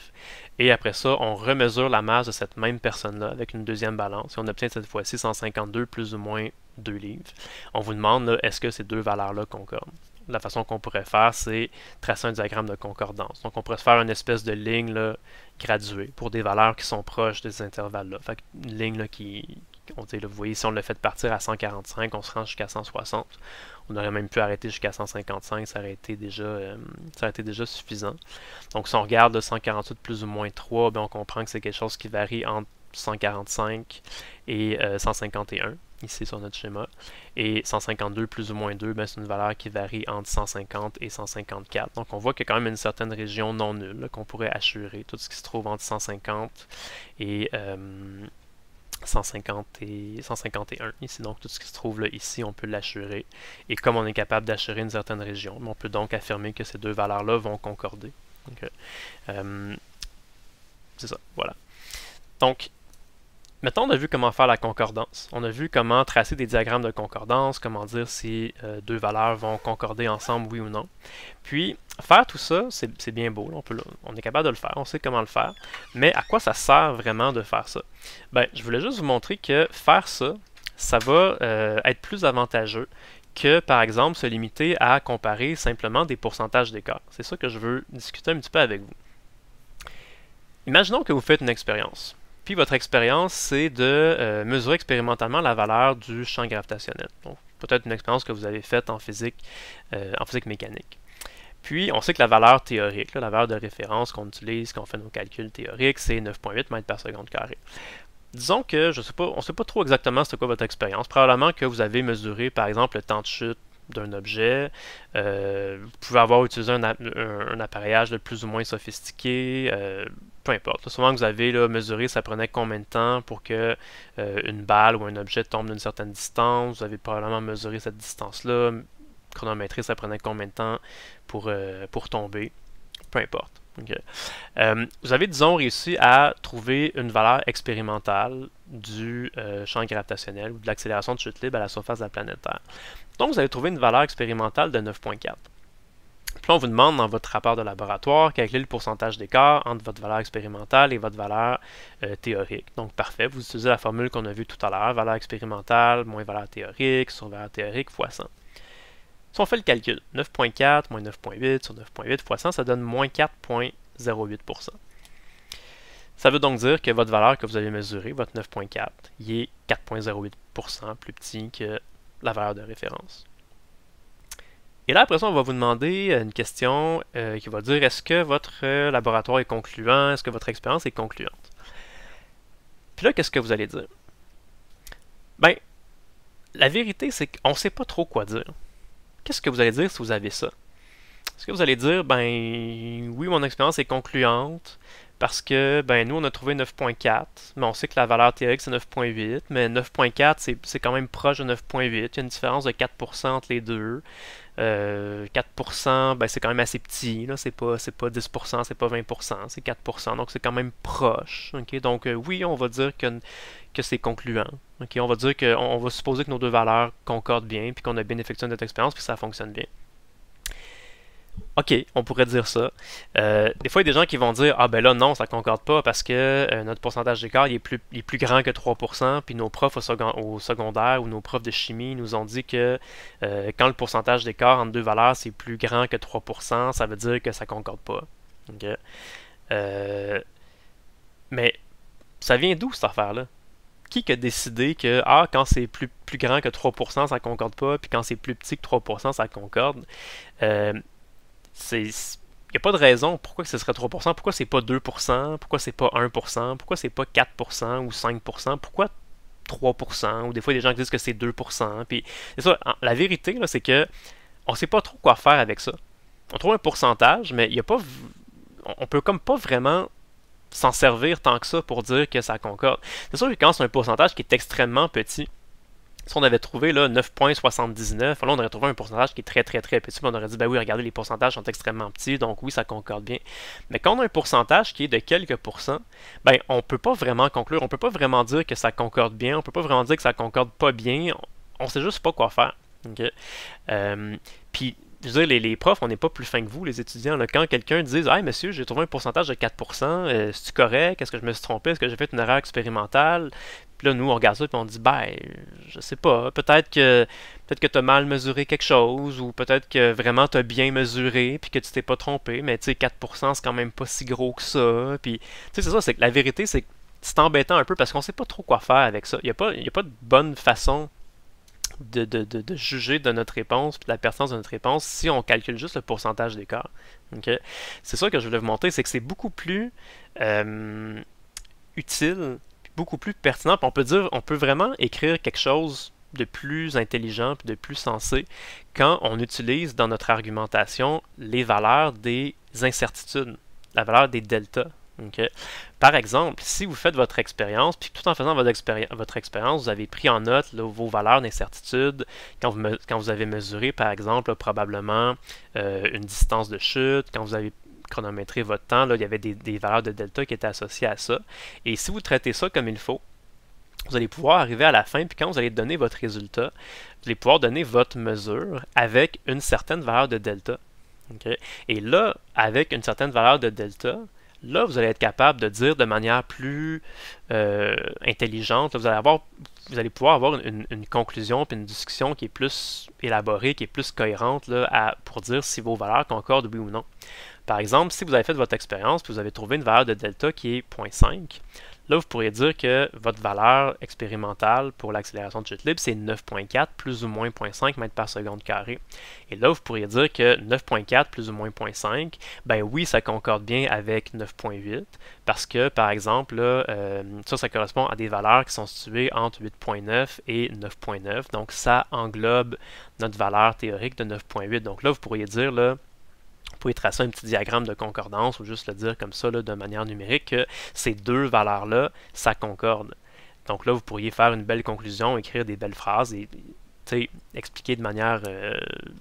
Et après ça, on remesure la masse de cette même personne-là avec une deuxième balance. Et on obtient cette fois-ci 152 plus ou moins 2 livres. On vous demande, est-ce que ces deux valeurs-là concordent? La façon qu'on pourrait faire, c'est tracer un diagramme de concordance. Donc, on pourrait se faire une espèce de ligne là, graduée pour des valeurs qui sont proches de ces intervalles-là. Fait une ligne là, vous voyez, si on le fait partir à 145, on se rend jusqu'à 160. On aurait même pu arrêter jusqu'à 155, ça aurait été déjà suffisant. Donc, si on regarde 148 plus ou moins 3, ben, on comprend que c'est quelque chose qui varie entre 145 et 151, ici sur notre schéma. Et 152 plus ou moins 2, ben, c'est une valeur qui varie entre 150 et 154. Donc on voit qu'il y a quand même une certaine région non nulle qu'on pourrait assurer. Tout ce qui se trouve entre 150 et 150 et 151 ici. Donc tout ce qui se trouve là, ici, on peut l'assurer. Et comme on est capable d'assurer une certaine région, on peut donc affirmer que ces deux valeurs-là vont concorder. Donc, c'est ça, voilà. Donc, maintenant, on a vu comment faire la concordance. On a vu comment tracer des diagrammes de concordance, comment dire si deux valeurs vont concorder ensemble, oui ou non. Puis, faire tout ça, c'est bien beau. On est capable de le faire, on sait comment le faire. Mais à quoi ça sert vraiment de faire ça? Ben, je voulais juste vous montrer que faire ça, ça va être plus avantageux que, par exemple, se limiter à comparer simplement des pourcentages d'écart. C'est ça que je veux discuter un petit peu avec vous. Imaginons que vous faites une expérience. Puis votre expérience, c'est de mesurer expérimentalement la valeur du champ gravitationnel. Donc, peut-être une expérience que vous avez faite en physique mécanique. Puis, on sait que la valeur théorique, là, la valeur de référence qu'on utilise quand on fait nos calculs théoriques, c'est 9,8 mètres par seconde carré. Disons que, on ne sait pas trop exactement c'est quoi votre expérience. Probablement que vous avez mesuré, par exemple, le temps de chute d'un objet. Vous pouvez avoir utilisé un appareillage de plus ou moins sophistiqué. Peu importe. Là, souvent que vous avez là, mesuré, ça prenait combien de temps pour que une balle ou un objet tombe d'une certaine distance. Vous avez probablement mesuré cette distance-là. Chronométrer, ça prenait combien de temps pour tomber. Peu importe. Okay. Vous avez, disons, réussi à trouver une valeur expérimentale du champ gravitationnel ou de l'accélération de chute libre à la surface de la planète Terre. Donc, vous avez trouvé une valeur expérimentale de 9,4. Puis là, on vous demande dans votre rapport de laboratoire calculer le pourcentage d'écart entre votre valeur expérimentale et votre valeur théorique. Donc, parfait, vous utilisez la formule qu'on a vue tout à l'heure, valeur expérimentale moins valeur théorique sur valeur théorique fois 100. Si on fait le calcul, 9.4 moins 9.8 sur 9.8 fois 100, ça donne moins 4.08%. Ça veut donc dire que votre valeur que vous avez mesurée, votre 9.4, il est 4.08% plus petit que la valeur de référence. Et là, après ça, on va vous demander une question qui va dire est-ce que votre laboratoire est concluant, est-ce que votre expérience est concluante? Puis là, qu'est-ce que vous allez dire? Ben, la vérité, c'est qu'on ne sait pas trop quoi dire. Qu'est-ce que vous allez dire si vous avez ça? Est-ce que vous allez dire, ben, oui, mon expérience est concluante, parce que, ben, nous, on a trouvé 9.4, mais on sait que la valeur théorique, c'est 9.8, mais 9.4, c'est quand même proche de 9.8, il y a une différence de 4% entre les deux. 4%, ben, c'est quand même assez petit, c'est pas 10%, c'est pas 20%, c'est 4%, donc c'est quand même proche. Okay? Donc, oui, on va dire que c'est concluant. Okay? On va dire qu'on va supposer que nos deux valeurs concordent bien, puis qu'on a bien effectué notre expérience, puis que ça fonctionne bien. OK, on pourrait dire ça. Des fois, il y a des gens qui vont dire ah ben là, non, ça concorde pas parce que notre pourcentage d'écart il est plus grand que 3%, puis nos profs au secondaire ou nos profs de chimie nous ont dit que quand le pourcentage d'écart entre deux valeurs c'est plus grand que 3%, ça veut dire que ça concorde pas. Okay? Mais ça vient d'où cette affaire-là? Qui a décidé que quand c'est plus grand que 3%, ça concorde pas, puis quand c'est plus petit que 3%, ça concorde? Il n'y a pas de raison pourquoi ce serait 3%, pourquoi c'est pas 2%, pourquoi c'est pas 1%, pourquoi c'est pas 4% ou 5%, pourquoi 3%, ou des fois il y a des gens qui disent que c'est 2%. Puis c'est ça, la vérité, là, c'est que on sait pas trop quoi faire avec ça. On trouve un pourcentage, mais il y a pas, on peut comme pas vraiment s'en servir tant que ça pour dire que ça concorde. C'est sûr que quand c'est un pourcentage qui est extrêmement petit, si on avait trouvé 9.79, là on aurait trouvé un pourcentage qui est très très très petit, on aurait dit ben oui, regardez, les pourcentages sont extrêmement petits, donc oui, ça concorde bien. Mais quand on a un pourcentage qui est de quelques pourcents, ben on peut pas vraiment conclure, on peut pas vraiment dire que ça concorde bien, on peut pas vraiment dire que ça concorde pas bien, on sait juste pas quoi faire. Okay? Puis je veux dire, les profs, on n'est pas plus fins que vous, les étudiants. Là. Quand quelqu'un dit « Hey, monsieur, j'ai trouvé un pourcentage de 4%, c'est-tu correct? Est-ce que je me suis trompé? Est-ce que j'ai fait une erreur expérimentale? » Puis là, nous, on regarde ça et on dit « Ben, je sais pas. Peut-être que tu as mal mesuré quelque chose ou peut-être que vraiment tu as bien mesuré puis que tu t'es pas trompé. Mais tu sais, 4%, c'est quand même pas si gros que ça. » Puis, tu sais, c'est ça. C'est que la vérité, c'est que c'est embêtant un peu parce qu'on sait pas trop quoi faire avec ça. Il n'y a pas de bonne façon de juger de notre réponse, de la pertinence de notre réponse, si on calcule juste le pourcentage d'écart. Okay? C'est ça que je voulais vous montrer, c'est que c'est beaucoup plus utile, beaucoup plus pertinent. Puis on peut vraiment écrire quelque chose de plus intelligent, puis de plus sensé, quand on utilise dans notre argumentation les valeurs des incertitudes, la valeur des deltas. Okay. Par exemple, si vous faites votre expérience, puis tout en faisant votre expérience, vous avez pris en note là, vos valeurs d'incertitude quand vous avez mesuré, par exemple, là, probablement une distance de chute, quand vous avez chronométré votre temps, là, il y avait des valeurs de delta qui étaient associées à ça. Et si vous traitez ça comme il faut, vous allez pouvoir arriver à la fin, puis quand vous allez donner votre résultat, vous allez pouvoir donner votre mesure avec une certaine valeur de delta. Okay. Et là, avec une certaine valeur de delta, là, vous allez être capable de dire de manière plus intelligente, là, vous allez pouvoir avoir une conclusion puis une discussion qui est plus élaborée, qui est plus cohérente là, pour dire si vos valeurs concordent oui ou non. Par exemple, si vous avez fait votre expérience puis vous avez trouvé une valeur de delta qui est 0.5, là, vous pourriez dire que votre valeur expérimentale pour l'accélération de chute libre, c'est 9.4 plus ou moins 0.5 mètres par seconde carré. Et là, vous pourriez dire que 9.4 plus ou moins 0.5, ben oui, ça concorde bien avec 9.8, parce que, par exemple, là, ça correspond à des valeurs qui sont situées entre 8.9 et 9.9. Donc, ça englobe notre valeur théorique de 9.8. Donc là, vous pourriez dire, là, vous pouvez tracer un petit diagramme de concordance ou juste le dire comme ça là, de manière numérique que ces deux valeurs-là, ça concorde. Donc là, vous pourriez faire une belle conclusion, écrire des belles phrases et expliquer de manière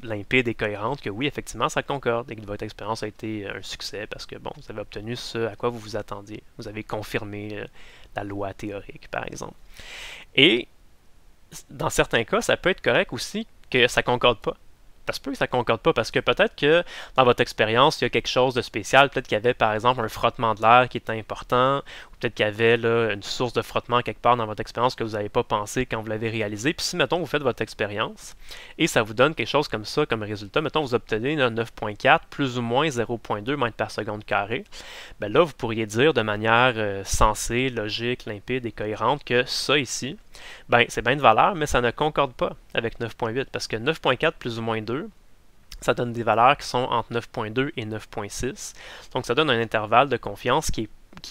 limpide et cohérente que oui, effectivement, ça concorde et que votre expérience a été un succès parce que bon, vous avez obtenu ce à quoi vous vous attendiez. Vous avez confirmé la loi théorique, par exemple. Et dans certains cas, ça peut être correct aussi que ça concorde pas. Ça se peut que ça ne concorde pas parce que peut-être que dans votre expérience, il y a quelque chose de spécial. Peut-être qu'il y avait par exemple un frottement de l'air qui était important, ou Peut-être qu'il y avait là, une source de frottement quelque part dans votre expérience que vous n'avez pas pensé quand vous l'avez réalisé. Puis si, mettons, vous faites votre expérience et ça vous donne quelque chose comme ça comme résultat, mettons, vous obtenez 9.4 plus ou moins 0.2 mètres par seconde carré, ben là, vous pourriez dire de manière sensée, logique, limpide et cohérente que ça ici, ben c'est bien de valeur, mais ça ne concorde pas avec 9.8 parce que 9.4 plus ou moins 2, ça donne des valeurs qui sont entre 9.2 et 9.6. Donc ça donne un intervalle de confiance qui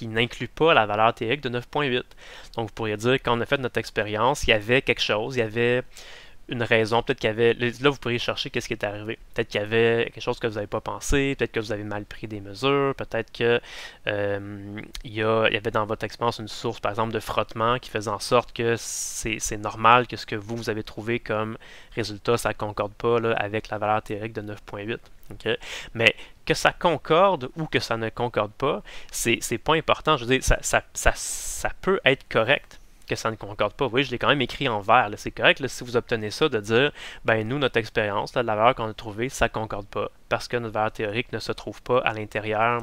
n'inclut pas la valeur théorique de 9.8. Donc vous pourriez dire, quand on a fait notre expérience, il y avait quelque chose, il y avait une raison, peut-être qu'il y avait... Là, vous pourriez chercher qu'est-ce qui est arrivé. Peut-être qu'il y avait quelque chose que vous n'avez pas pensé, peut-être que vous avez mal pris des mesures, peut-être que il y avait dans votre expérience une source, par exemple, de frottement qui faisait en sorte que c'est normal que ce que vous avez trouvé comme résultat, ça ne concorde pas là, avec la valeur théorique de 9.8. Okay? Mais que ça concorde ou que ça ne concorde pas, c'est pas important. Je veux dire, ça peut être correct que ça ne concorde pas. Vous voyez, je l'ai quand même écrit en vert. C'est correct là, si vous obtenez ça de dire, ben nous, notre expérience, la valeur qu'on a trouvée, ça ne concorde pas parce que notre valeur théorique ne se trouve pas à l'intérieur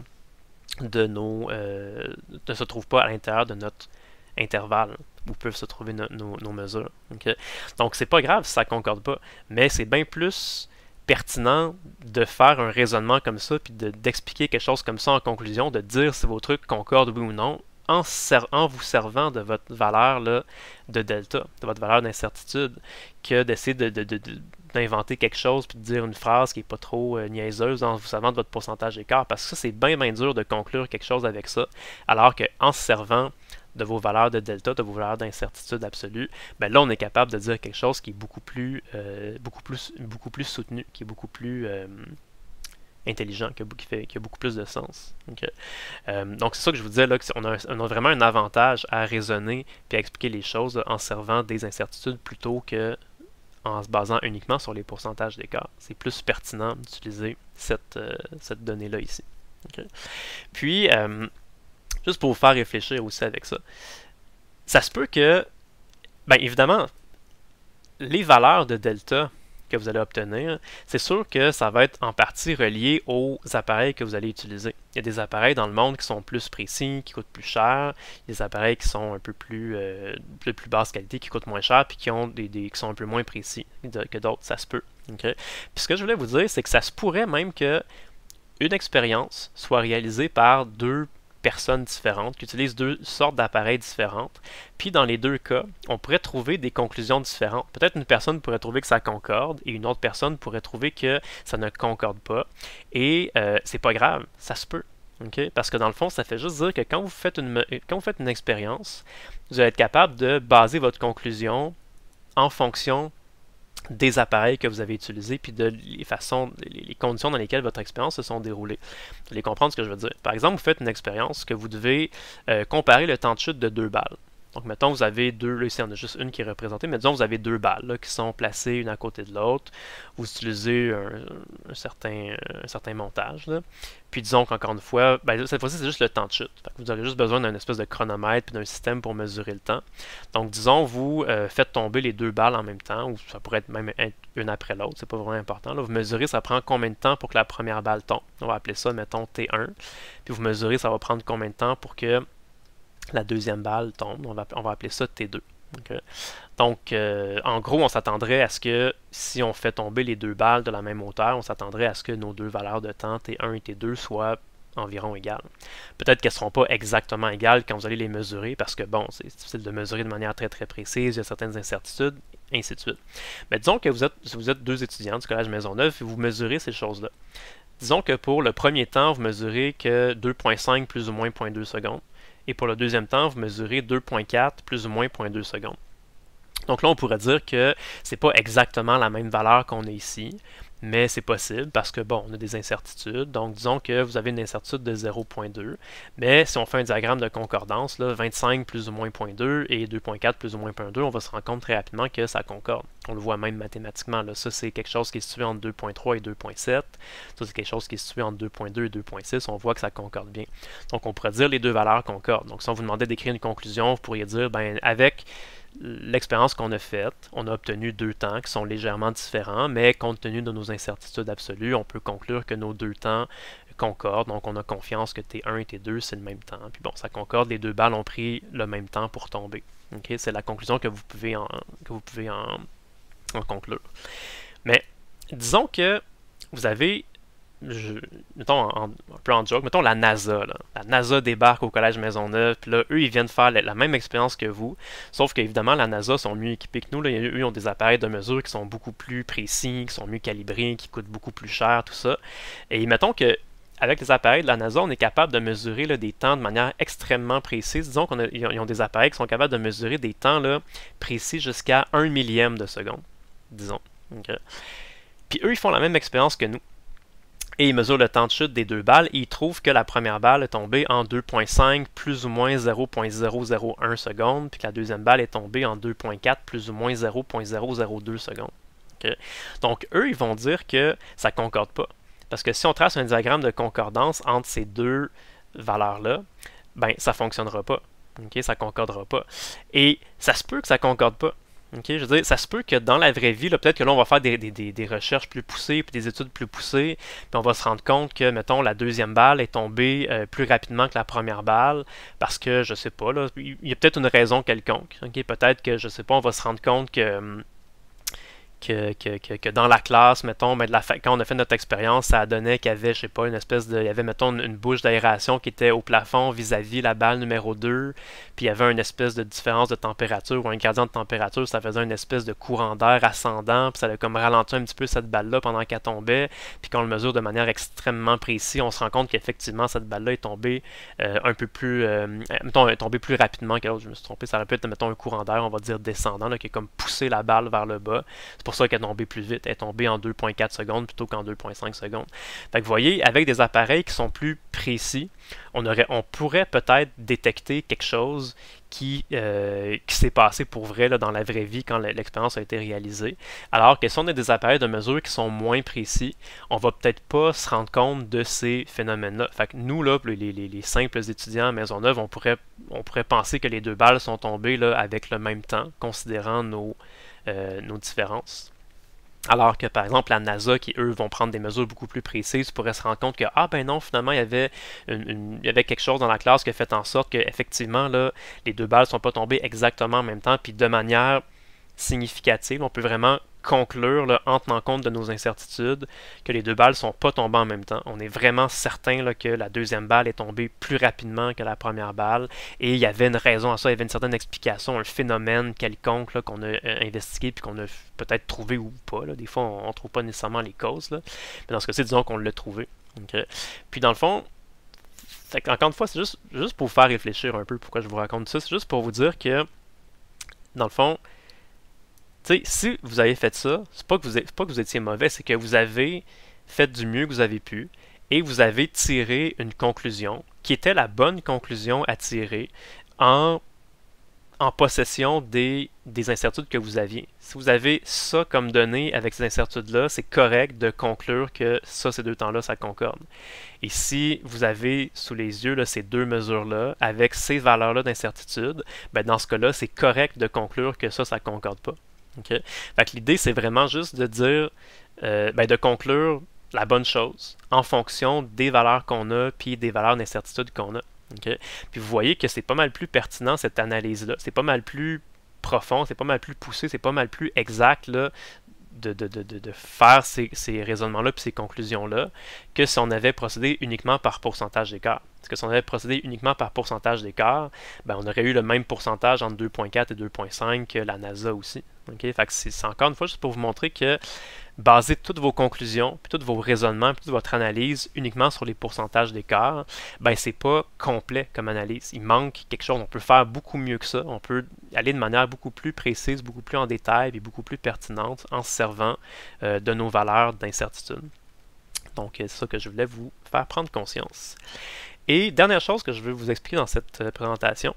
de ne se trouve pas à l'intérieur de notre intervalle où peuvent se trouver nos mesures. Okay? Donc, c'est pas grave si ça ne concorde pas, mais c'est bien plus pertinent de faire un raisonnement comme ça puis d'expliquer quelque chose comme ça en conclusion, de dire si vos trucs concordent oui ou non, en vous servant de votre valeur là, de delta, de votre valeur d'incertitude, que d'essayer d'inventer quelque chose puis de dire une phrase qui n'est pas trop niaiseuse en vous servant de votre pourcentage d'écart, parce que ça, c'est bien, bien dur de conclure quelque chose avec ça, alors qu'en se servant de vos valeurs de delta, de vos valeurs d'incertitude absolue, ben là, on est capable de dire quelque chose qui est beaucoup plus soutenu, qui est beaucoup plus intelligent, qui a beaucoup plus de sens. Okay. Donc c'est ça que je vous disais, là, on a vraiment un avantage à raisonner et à expliquer les choses là, en servant des incertitudes plutôt que en se basant uniquement sur les pourcentages d'écart. C'est plus pertinent d'utiliser cette donnée-là ici. Okay. Puis, juste pour vous faire réfléchir aussi avec ça, ça se peut que, bien évidemment, les valeurs de delta que vous allez obtenir, c'est sûr que ça va être en partie relié aux appareils que vous allez utiliser. Il y a des appareils dans le monde qui sont plus précis, qui coûtent plus cher. Il y a des appareils qui sont un peu plus basse qualité, qui coûtent moins cher, puis qui sont un peu moins précis que d'autres. Ça se peut. Okay? Puis ce que je voulais vous dire, c'est que ça se pourrait même que une expérience soit réalisée par deux personnes différentes, qui utilisent deux sortes d'appareils différentes. Puis dans les deux cas, on pourrait trouver des conclusions différentes. Peut-être une personne pourrait trouver que ça concorde et une autre personne pourrait trouver que ça ne concorde pas. Et c'est pas grave, ça se peut. Okay? Parce que dans le fond, ça fait juste dire que quand vous faites une expérience, vous allez être capable de baser votre conclusion en fonction des appareils que vous avez utilisés, puis de les conditions dans lesquelles votre expérience se sont déroulées. Vous allez comprendre ce que je veux dire. Par exemple, vous faites une expérience que vous devez comparer le temps de chute de deux balles. Donc, mettons, vous avez deux, là ici, on a juste une qui est représentée, mais disons, vous avez deux balles là, qui sont placées une à côté de l'autre. Vous utilisez un certain montage. Là. Puis, disons qu'encore une fois, ben, cette fois-ci, c'est juste le temps de chute. Fait que vous aurez juste besoin d'un espèce de chronomètre puis d'un système pour mesurer le temps. Donc, disons, vous faites tomber les deux balles en même temps, ou ça pourrait être même une après l'autre, c'est pas vraiment important. Là. Vous mesurez, ça prend combien de temps pour que la première balle tombe. On va appeler ça, mettons, T1. Puis, vous mesurez, ça va prendre combien de temps pour que la deuxième balle tombe. On va appeler ça T2. Okay. Donc, en gros, on s'attendrait à ce que si on fait tomber les deux balles de la même hauteur, on s'attendrait à ce que nos deux valeurs de temps, T1 et T2, soient environ égales. Peut-être qu'elles ne seront pas exactement égales quand vous allez les mesurer, parce que, bon, c'est difficile de mesurer de manière très très précise, il y a certaines incertitudes, et ainsi de suite. Mais disons que vous êtes deux étudiants du Collège Maisonneuve et vous mesurez ces choses-là. Disons que pour le premier temps, vous mesurez que 2.5 plus ou moins 0.2 secondes. Et pour le deuxième temps, vous mesurez 2.4 plus ou moins 0.2 secondes. Donc là, on pourrait dire que c'est pas exactement la même valeur qu'on a ici, mais c'est possible parce que, bon, on a des incertitudes. Donc, disons que vous avez une incertitude de 0.2, mais si on fait un diagramme de concordance, là, 25 plus ou moins 0.2 et 2.4 plus ou moins 0.2, on va se rendre compte très rapidement que ça concorde. On le voit même mathématiquement. Là. Ça, c'est quelque chose qui est situé entre 2.3 et 2.7. Ça, c'est quelque chose qui est situé entre 2.2 et 2.6. On voit que ça concorde bien. Donc, on pourrait dire les deux valeurs concordent. Donc, si on vous demandait d'écrire une conclusion, vous pourriez dire, ben, avec l'expérience qu'on a faite, on a obtenu deux temps qui sont légèrement différents, mais compte tenu de nos incertitudes absolues, on peut conclure que nos deux temps concorde, donc on a confiance que T1 et T2 c'est le même temps. Puis bon, ça concorde, les deux balles ont pris le même temps pour tomber. Okay? C'est la conclusion que vous pouvez en conclure. Mais disons que vous avez, mettons un peu en joke, mettons la NASA. Là. La NASA débarque au Collège Maisonneuve, puis là, eux, ils viennent faire la même expérience que vous, sauf qu'évidemment, la NASA sont mieux équipés que nous. Là. Eux, ils ont des appareils de mesure qui sont beaucoup plus précis, qui sont mieux calibrés, qui coûtent beaucoup plus cher, tout ça. Et mettons que avec les appareils de la NASA, on est capable de mesurer là, des temps de manière extrêmement précise. Disons qu'ils ont des appareils qui sont capables de mesurer des temps là, précis jusqu'à 1 millième de seconde, disons. Okay. Puis eux, ils font la même expérience que nous. Et ils mesurent le temps de chute des deux balles et ils trouvent que la première balle est tombée en 2.5 plus ou moins 0.001 secondes, puis que la deuxième balle est tombée en 2.4 plus ou moins 0.002 secondes. Okay. Donc eux, ils vont dire que ça ne concorde pas. Parce que si on trace un diagramme de concordance entre ces deux valeurs-là, ben ça ne fonctionnera pas. Okay? Ça ne concordera pas. Et ça se peut que ça ne concorde pas. Okay? Je veux dire, ça se peut que dans la vraie vie, peut-être que là, on va faire des recherches plus poussées, puis des études plus poussées, puis on va se rendre compte que, mettons, la deuxième balle est tombée plus rapidement que la première balle, parce que, je sais pas, là, il y a peut-être une raison quelconque. Okay? Peut-être que, je sais pas, on va se rendre compte que dans la classe, mettons, mais quand on a fait notre expérience, ça donnait qu'il y avait, je sais pas, une espèce de. Il y avait, mettons, une bouche d'aération qui était au plafond vis-à-vis la balle numéro 2, puis il y avait une espèce de différence de température ou un gradient de température, ça faisait une espèce de courant d'air ascendant, puis ça a comme ralenti un petit peu cette balle-là pendant qu'elle tombait, puis quand on le mesure de manière extrêmement précise, on se rend compte qu'effectivement, cette balle-là est tombée un peu plus. Mettons, est tombée plus rapidement que l'autre, je me suis trompé, ça aurait pu être, mettons, un courant d'air, on va dire descendant, là, qui a comme poussé la balle vers le bas. C'est pour ça qu'elle est tombée plus vite. Elle est tombée en 2.4 secondes plutôt qu'en 2.5 secondes. Fait que vous voyez, avec des appareils qui sont plus précis, on pourrait peut-être détecter quelque chose qui s'est passé pour vrai là, dans la vraie vie quand l'expérience a été réalisée. Alors que si on a des appareils de mesure qui sont moins précis, on va peut-être pas se rendre compte de ces phénomènes-là. Fait que nous, là, les simples étudiants à Maisonneuve, on pourrait penser que les deux balles sont tombées là, avec le même temps, considérant nos différences. Alors que, par exemple, la NASA, qui, eux, vont prendre des mesures beaucoup plus précises, pourrait se rendre compte que, ah ben non, finalement, il y avait quelque chose dans la classe qui a fait en sorte qu'effectivement, là, les deux balles ne sont pas tombées exactement en même temps, puis de manière significative, on peut vraiment conclure, là, en tenant compte de nos incertitudes, que les deux balles ne sont pas tombées en même temps. On est vraiment certain là, que la deuxième balle est tombée plus rapidement que la première balle, et il y avait une raison à ça, il y avait une certaine explication, un phénomène quelconque là, qu'on a investigué, puis qu'on a peut-être trouvé ou pas. Là. Des fois, on ne trouve pas nécessairement les causes, là. Mais dans ce cas-ci, disons qu'on l'a trouvé. Okay. Puis dans le fond, encore une fois, c'est juste pour vous faire réfléchir un peu pourquoi je vous raconte ça, c'est juste pour vous dire que, dans le fond, t'sais, si vous avez fait ça, c'est pas que vous étiez mauvais, c'est que vous avez fait du mieux que vous avez pu et vous avez tiré une conclusion qui était la bonne conclusion à tirer en possession des incertitudes que vous aviez. Si vous avez ça comme données avec ces incertitudes-là, c'est correct de conclure que ça, ces deux temps-là, ça concorde. Et si vous avez sous les yeux là, ces deux mesures-là, avec ces valeurs-là d'incertitude, ben, dans ce cas-là, c'est correct de conclure que ça ne concorde pas. Okay? Fait que l'idée, c'est vraiment juste de dire, de conclure la bonne chose en fonction des valeurs qu'on a puis des valeurs d'incertitude qu'on a. Okay? Puis vous voyez que c'est pas mal plus pertinent cette analyse-là. C'est pas mal plus profond, c'est pas mal plus poussé, c'est pas mal plus exact là, de faire ces raisonnements-là puis ces conclusions-là que si on avait procédé uniquement par pourcentage d'écart. Parce que si on avait procédé uniquement par pourcentage d'écart, ben on aurait eu le même pourcentage entre 2.4 et 2.5 que la NASA aussi. Okay? Fait que c'est encore une fois juste pour vous montrer que baser toutes vos conclusions, puis tous vos raisonnements, puis toute votre analyse uniquement sur les pourcentages d'écart, ben c'est pas complet comme analyse. Il manque quelque chose. On peut faire beaucoup mieux que ça. On peut aller de manière beaucoup plus précise, beaucoup plus en détail et beaucoup plus pertinente en se servant de nos valeurs d'incertitude. Donc, c'est ça que je voulais vous faire prendre conscience. Et dernière chose que je veux vous expliquer dans cette présentation,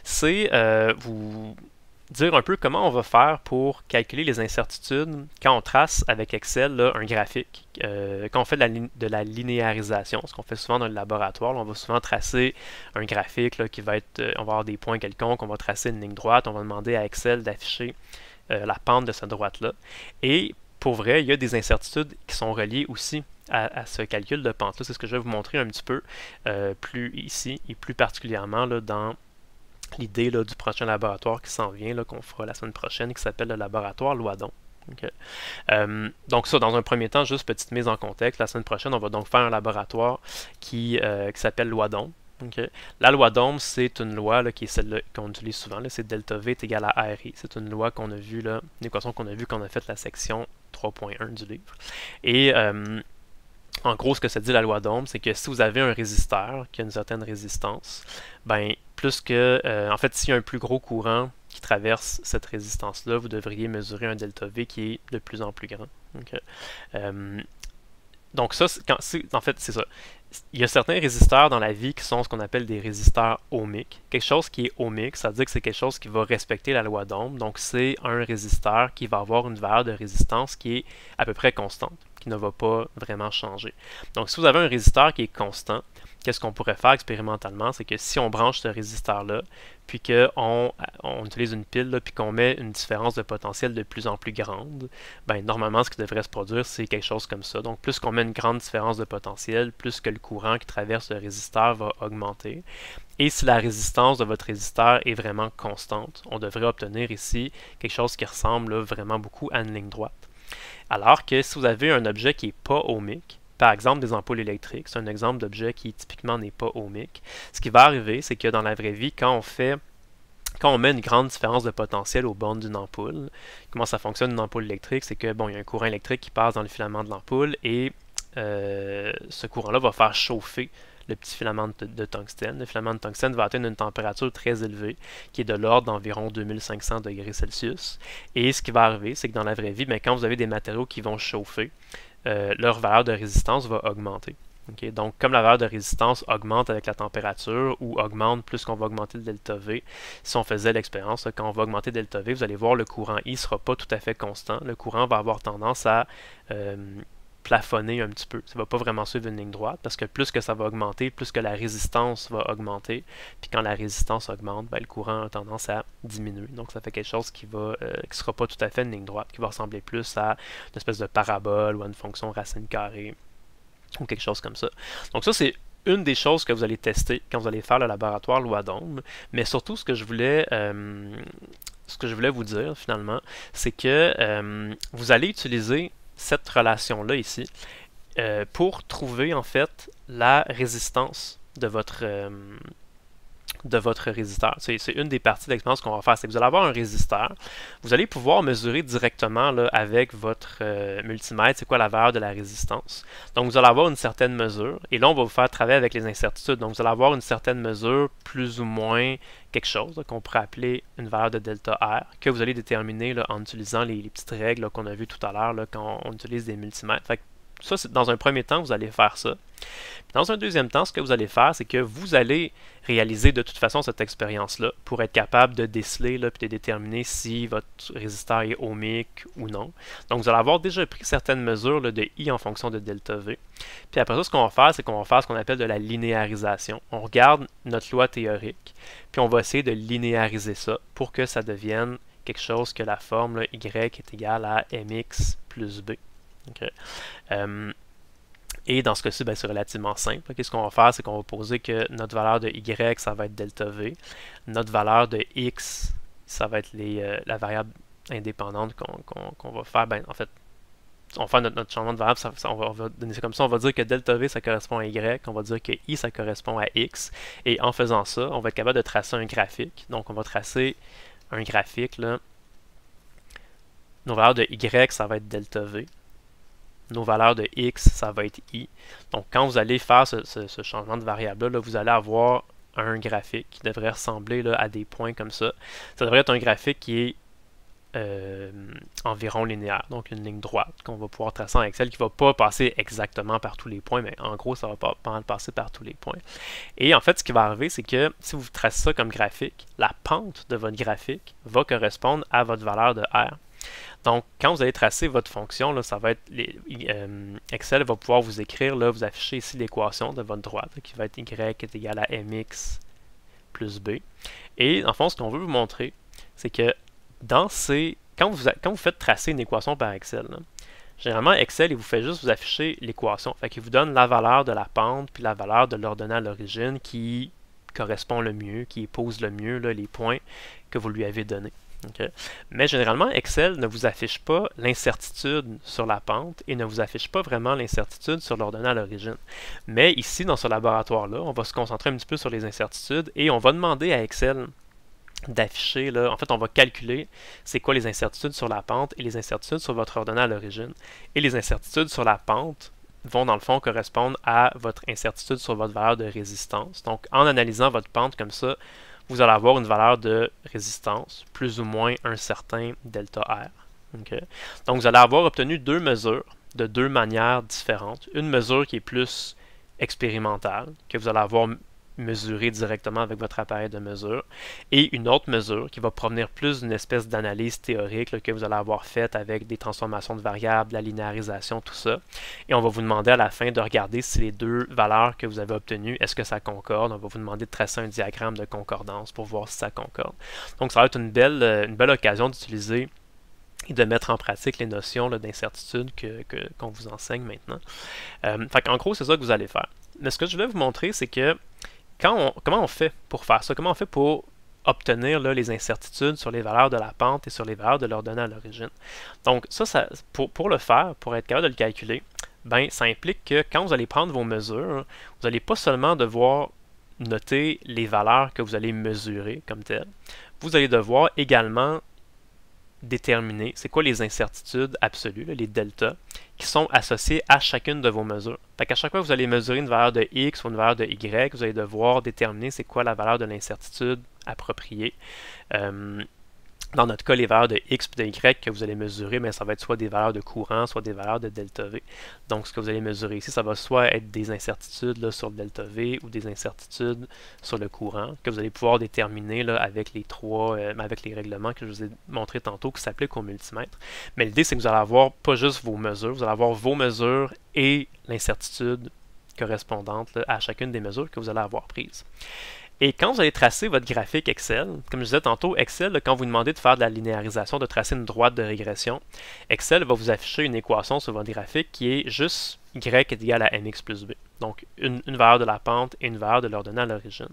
c'est vous dire un peu comment on va faire pour calculer les incertitudes quand on trace avec Excel là, un graphique. Quand on fait de la linéarisation, ce qu'on fait souvent dans le laboratoire, là, on va souvent tracer un graphique là, qui va être, on va avoir des points quelconques, on va tracer une ligne droite, on va demander à Excel d'afficher la pente de cette droite-là. Et pour vrai, il y a des incertitudes qui sont reliées aussi à ce calcul de pente-là. C'est ce que je vais vous montrer un petit peu plus ici, et plus particulièrement là, dans l'idée du prochain laboratoire qui s'en vient, qu'on fera la semaine prochaine, qui s'appelle le laboratoire Loidon. Okay. Donc ça, dans un premier temps, juste petite mise en contexte. La semaine prochaine, on va donc faire un laboratoire qui s'appelle loi d'Ohm. Okay. La loi d'Ohm, c'est une loi là, qui est celle qu'on utilise souvent. C'est delta V est égal à RI. C'est une loi qu'on a vue, une équation qu'on a vue quand on a fait la section 3.1 du livre. Et en gros, ce que ça dit la loi d'Ohm, c'est que si vous avez un résisteur qui a une certaine résistance, ben plus que, en fait, s'il y a un plus gros courant qui traverse cette résistance-là, vous devriez mesurer un delta V qui est de plus en plus grand. Okay. Donc ça, en fait, c'est ça. Il y a certains résisteurs dans la vie qui sont ce qu'on appelle des résisteurs ohmiques. Quelque chose qui est ohmique, ça veut dire que c'est quelque chose qui va respecter la loi d'Ohm. Donc c'est un résisteur qui va avoir une valeur de résistance qui est à peu près constante, qui ne va pas vraiment changer. Donc si vous avez un résisteur qui est constant, qu'est-ce qu'on pourrait faire expérimentalement? C'est que si on branche ce résisteur-là, puis qu'on utilise une pile, là, puis qu'on met une différence de potentiel de plus en plus grande, ben, normalement, ce qui devrait se produire, c'est quelque chose comme ça. Donc, plus qu'on met une grande différence de potentiel, plus que le courant qui traverse le résisteur va augmenter. Et si la résistance de votre résisteur est vraiment constante, on devrait obtenir ici quelque chose qui ressemble là, vraiment beaucoup à une ligne droite. Alors que si vous avez un objet qui n'est pas ohmique, par exemple des ampoules électriques, c'est un exemple d'objet qui typiquement n'est pas ohmique, ce qui va arriver, c'est que dans la vraie vie, quand on met une grande différence de potentiel aux bornes d'une ampoule, comment ça fonctionne une ampoule électrique, c'est que bon, il y a un courant électrique qui passe dans le filament de l'ampoule et ce courant-là va faire chauffer le petit filament de tungstène. Le filament de tungstène va atteindre une température très élevée, qui est de l'ordre d'environ 2500 degrés Celsius. Et ce qui va arriver, c'est que dans la vraie vie, quand vous avez des matériaux qui vont chauffer, leur valeur de résistance va augmenter. Okay? Donc, comme la valeur de résistance augmente avec la température ou augmente plus qu'on va augmenter le delta V, si on faisait l'expérience, quand on va augmenter le delta V, vous allez voir le courant I ne sera pas tout à fait constant. Le courant va avoir tendance à plafonner un petit peu. Ça ne va pas vraiment suivre une ligne droite parce que plus que ça va augmenter, plus que la résistance va augmenter. Puis quand la résistance augmente, ben, le courant a tendance à diminuer. Donc ça fait quelque chose qui sera pas tout à fait une ligne droite, qui va ressembler plus à une espèce de parabole ou à une fonction racine carrée ou quelque chose comme ça. Donc ça, c'est une des choses que vous allez tester quand vous allez faire le laboratoire loi d'Ohm. Mais surtout, ce que je voulais vous dire finalement, c'est que vous allez utiliser cette relation-là ici pour trouver en fait la résistance de votre résisteur. C'est une des parties de l'expérience qu'on va faire. C'est que vous allez avoir un résisteur. Vous allez pouvoir mesurer directement là, avec votre multimètre c'est quoi la valeur de la résistance. Donc vous allez avoir une certaine mesure. Et là, on va vous faire travailler avec les incertitudes. Donc vous allez avoir une certaine mesure, plus ou moins quelque chose qu'on pourrait appeler une valeur de delta R, que vous allez déterminer là, en utilisant les petites règles qu'on a vues tout à l'heure quand on utilise des multimètres. Fait que ça, dans un premier temps, vous allez faire ça. Puis dans un deuxième temps, ce que vous allez faire, c'est que vous allez réaliser de toute façon cette expérience-là pour être capable de déceler là, puis de déterminer si votre résisteur est ohmique ou non. Donc, vous allez avoir déjà pris certaines mesures là, de I en fonction de delta V. Puis après ça, ce qu'on va faire, c'est qu'on va faire ce qu'on appelle de la linéarisation. On regarde notre loi théorique, puis on va essayer de linéariser ça pour que ça devienne quelque chose que la forme là, Y est égale à mx plus b. Okay. Et dans ce cas-ci, c'est relativement simple. Okay, ce qu'on va faire, c'est qu'on va poser que notre valeur de Y, ça va être delta V. Notre valeur de X, ça va être la variable indépendante qu'on va faire. En fait, on va faire notre changement de variable, on va donner ça comme ça. On va dire que delta V, ça correspond à Y. On va dire que I, ça correspond à X. Et en faisant ça, on va être capable de tracer un graphique. Donc, on va tracer un graphique. Là. Nos valeurs de Y, ça va être delta V. Nos valeurs de X, ça va être I. Donc, quand vous allez faire ce changement de variable-là, vous allez avoir un graphique qui devrait ressembler là, à des points comme ça. Ça devrait être un graphique qui est environ linéaire, donc une ligne droite qu'on va pouvoir tracer en Excel qui ne va pas passer exactement par tous les points, mais en gros, ça va pas mal passer par tous les points. Et en fait, ce qui va arriver, c'est que si vous tracez ça comme graphique, la pente de votre graphique va correspondre à votre valeur de R. Donc, quand vous allez tracer votre fonction, là, ça va être Excel va pouvoir vous écrire, là, vous affichez ici l'équation de votre droite, là, qui va être Y est égal à mx plus b. Et en fond, ce qu'on veut vous montrer, c'est que quand vous faites tracer une équation par Excel, là, Généralement, Excel, il vous fait juste vous afficher l'équation. Fait qu'il vous donne la valeur de la pente puis la valeur de l'ordonnée à l'origine qui correspond le mieux, qui épouse le mieux là, les points que vous lui avez donnés. Okay? Mais généralement, Excel ne vous affiche pas l'incertitude sur la pente et ne vous affiche pas vraiment l'incertitude sur l'ordonnée à l'origine. Mais ici, dans ce laboratoire-là, on va se concentrer un petit peu sur les incertitudes et on va demander à Excel d'afficher, là, en fait, on va calculer c'est quoi les incertitudes sur la pente et les incertitudes sur votre ordonnée à l'origine. Et les incertitudes sur la pente vont, dans le fond, correspondre à votre incertitude sur votre valeur de résistance. Donc, en analysant votre pente comme ça, vous allez avoir une valeur de résistance, plus ou moins un certain delta R. Okay? Donc, vous allez avoir obtenu deux mesures de deux manières différentes. Une mesure qui est plus expérimentale, que vous allez avoir mesurée directement avec votre appareil de mesure, et une autre mesure qui va provenir plus d'une espèce d'analyse théorique là, que vous allez avoir faite avec des transformations de variables, la linéarisation, tout ça. Et on va vous demander à la fin de regarder si les deux valeurs que vous avez obtenues, est-ce que ça concorde. On va vous demander de tracer un diagramme de concordance pour voir si ça concorde. Donc ça va être une belle occasion d'utiliser et de mettre en pratique les notions d'incertitude qu'on vous enseigne maintenant. En gros, c'est ça que vous allez faire. Mais ce que je vais vous montrer, c'est que comment on fait pour faire ça? Comment on fait pour obtenir là, les incertitudes sur les valeurs de la pente et sur les valeurs de l'ordonnée à l'origine? Donc ça pour le faire, pour être capable de le calculer, ben, ça implique que quand vous allez prendre vos mesures, vous n'allez pas seulement devoir noter les valeurs que vous allez mesurer comme telles, vous allez devoir également déterminer c'est quoi les incertitudes absolues, là, les deltas, qui sont associées à chacune de vos mesures. Fait qu'à chaque fois que vous allez mesurer une valeur de x ou une valeur de y, vous allez devoir déterminer c'est quoi la valeur de l'incertitude appropriée. Dans notre cas, les valeurs de x et de y que vous allez mesurer, mais ça va être soit des valeurs de courant, soit des valeurs de delta V. Donc, ce que vous allez mesurer ici, ça va soit être des incertitudes là, sur le delta V ou des incertitudes sur le courant, que vous allez pouvoir déterminer là, avec avec les règlements que je vous ai montrés tantôt qui s'appliquent au multimètre. Mais l'idée, c'est que vous allez avoir pas juste vos mesures, vous allez avoir vos mesures et l'incertitude correspondante là, à chacune des mesures que vous allez avoir prises. Et quand vous allez tracer votre graphique Excel, comme je disais tantôt, Excel, là, quand vous demandez de faire de la linéarisation, de tracer une droite de régression, Excel va vous afficher une équation sur votre graphique qui est juste y est égal à mx plus b. Donc, une valeur de la pente et une valeur de l'ordonnée à l'origine.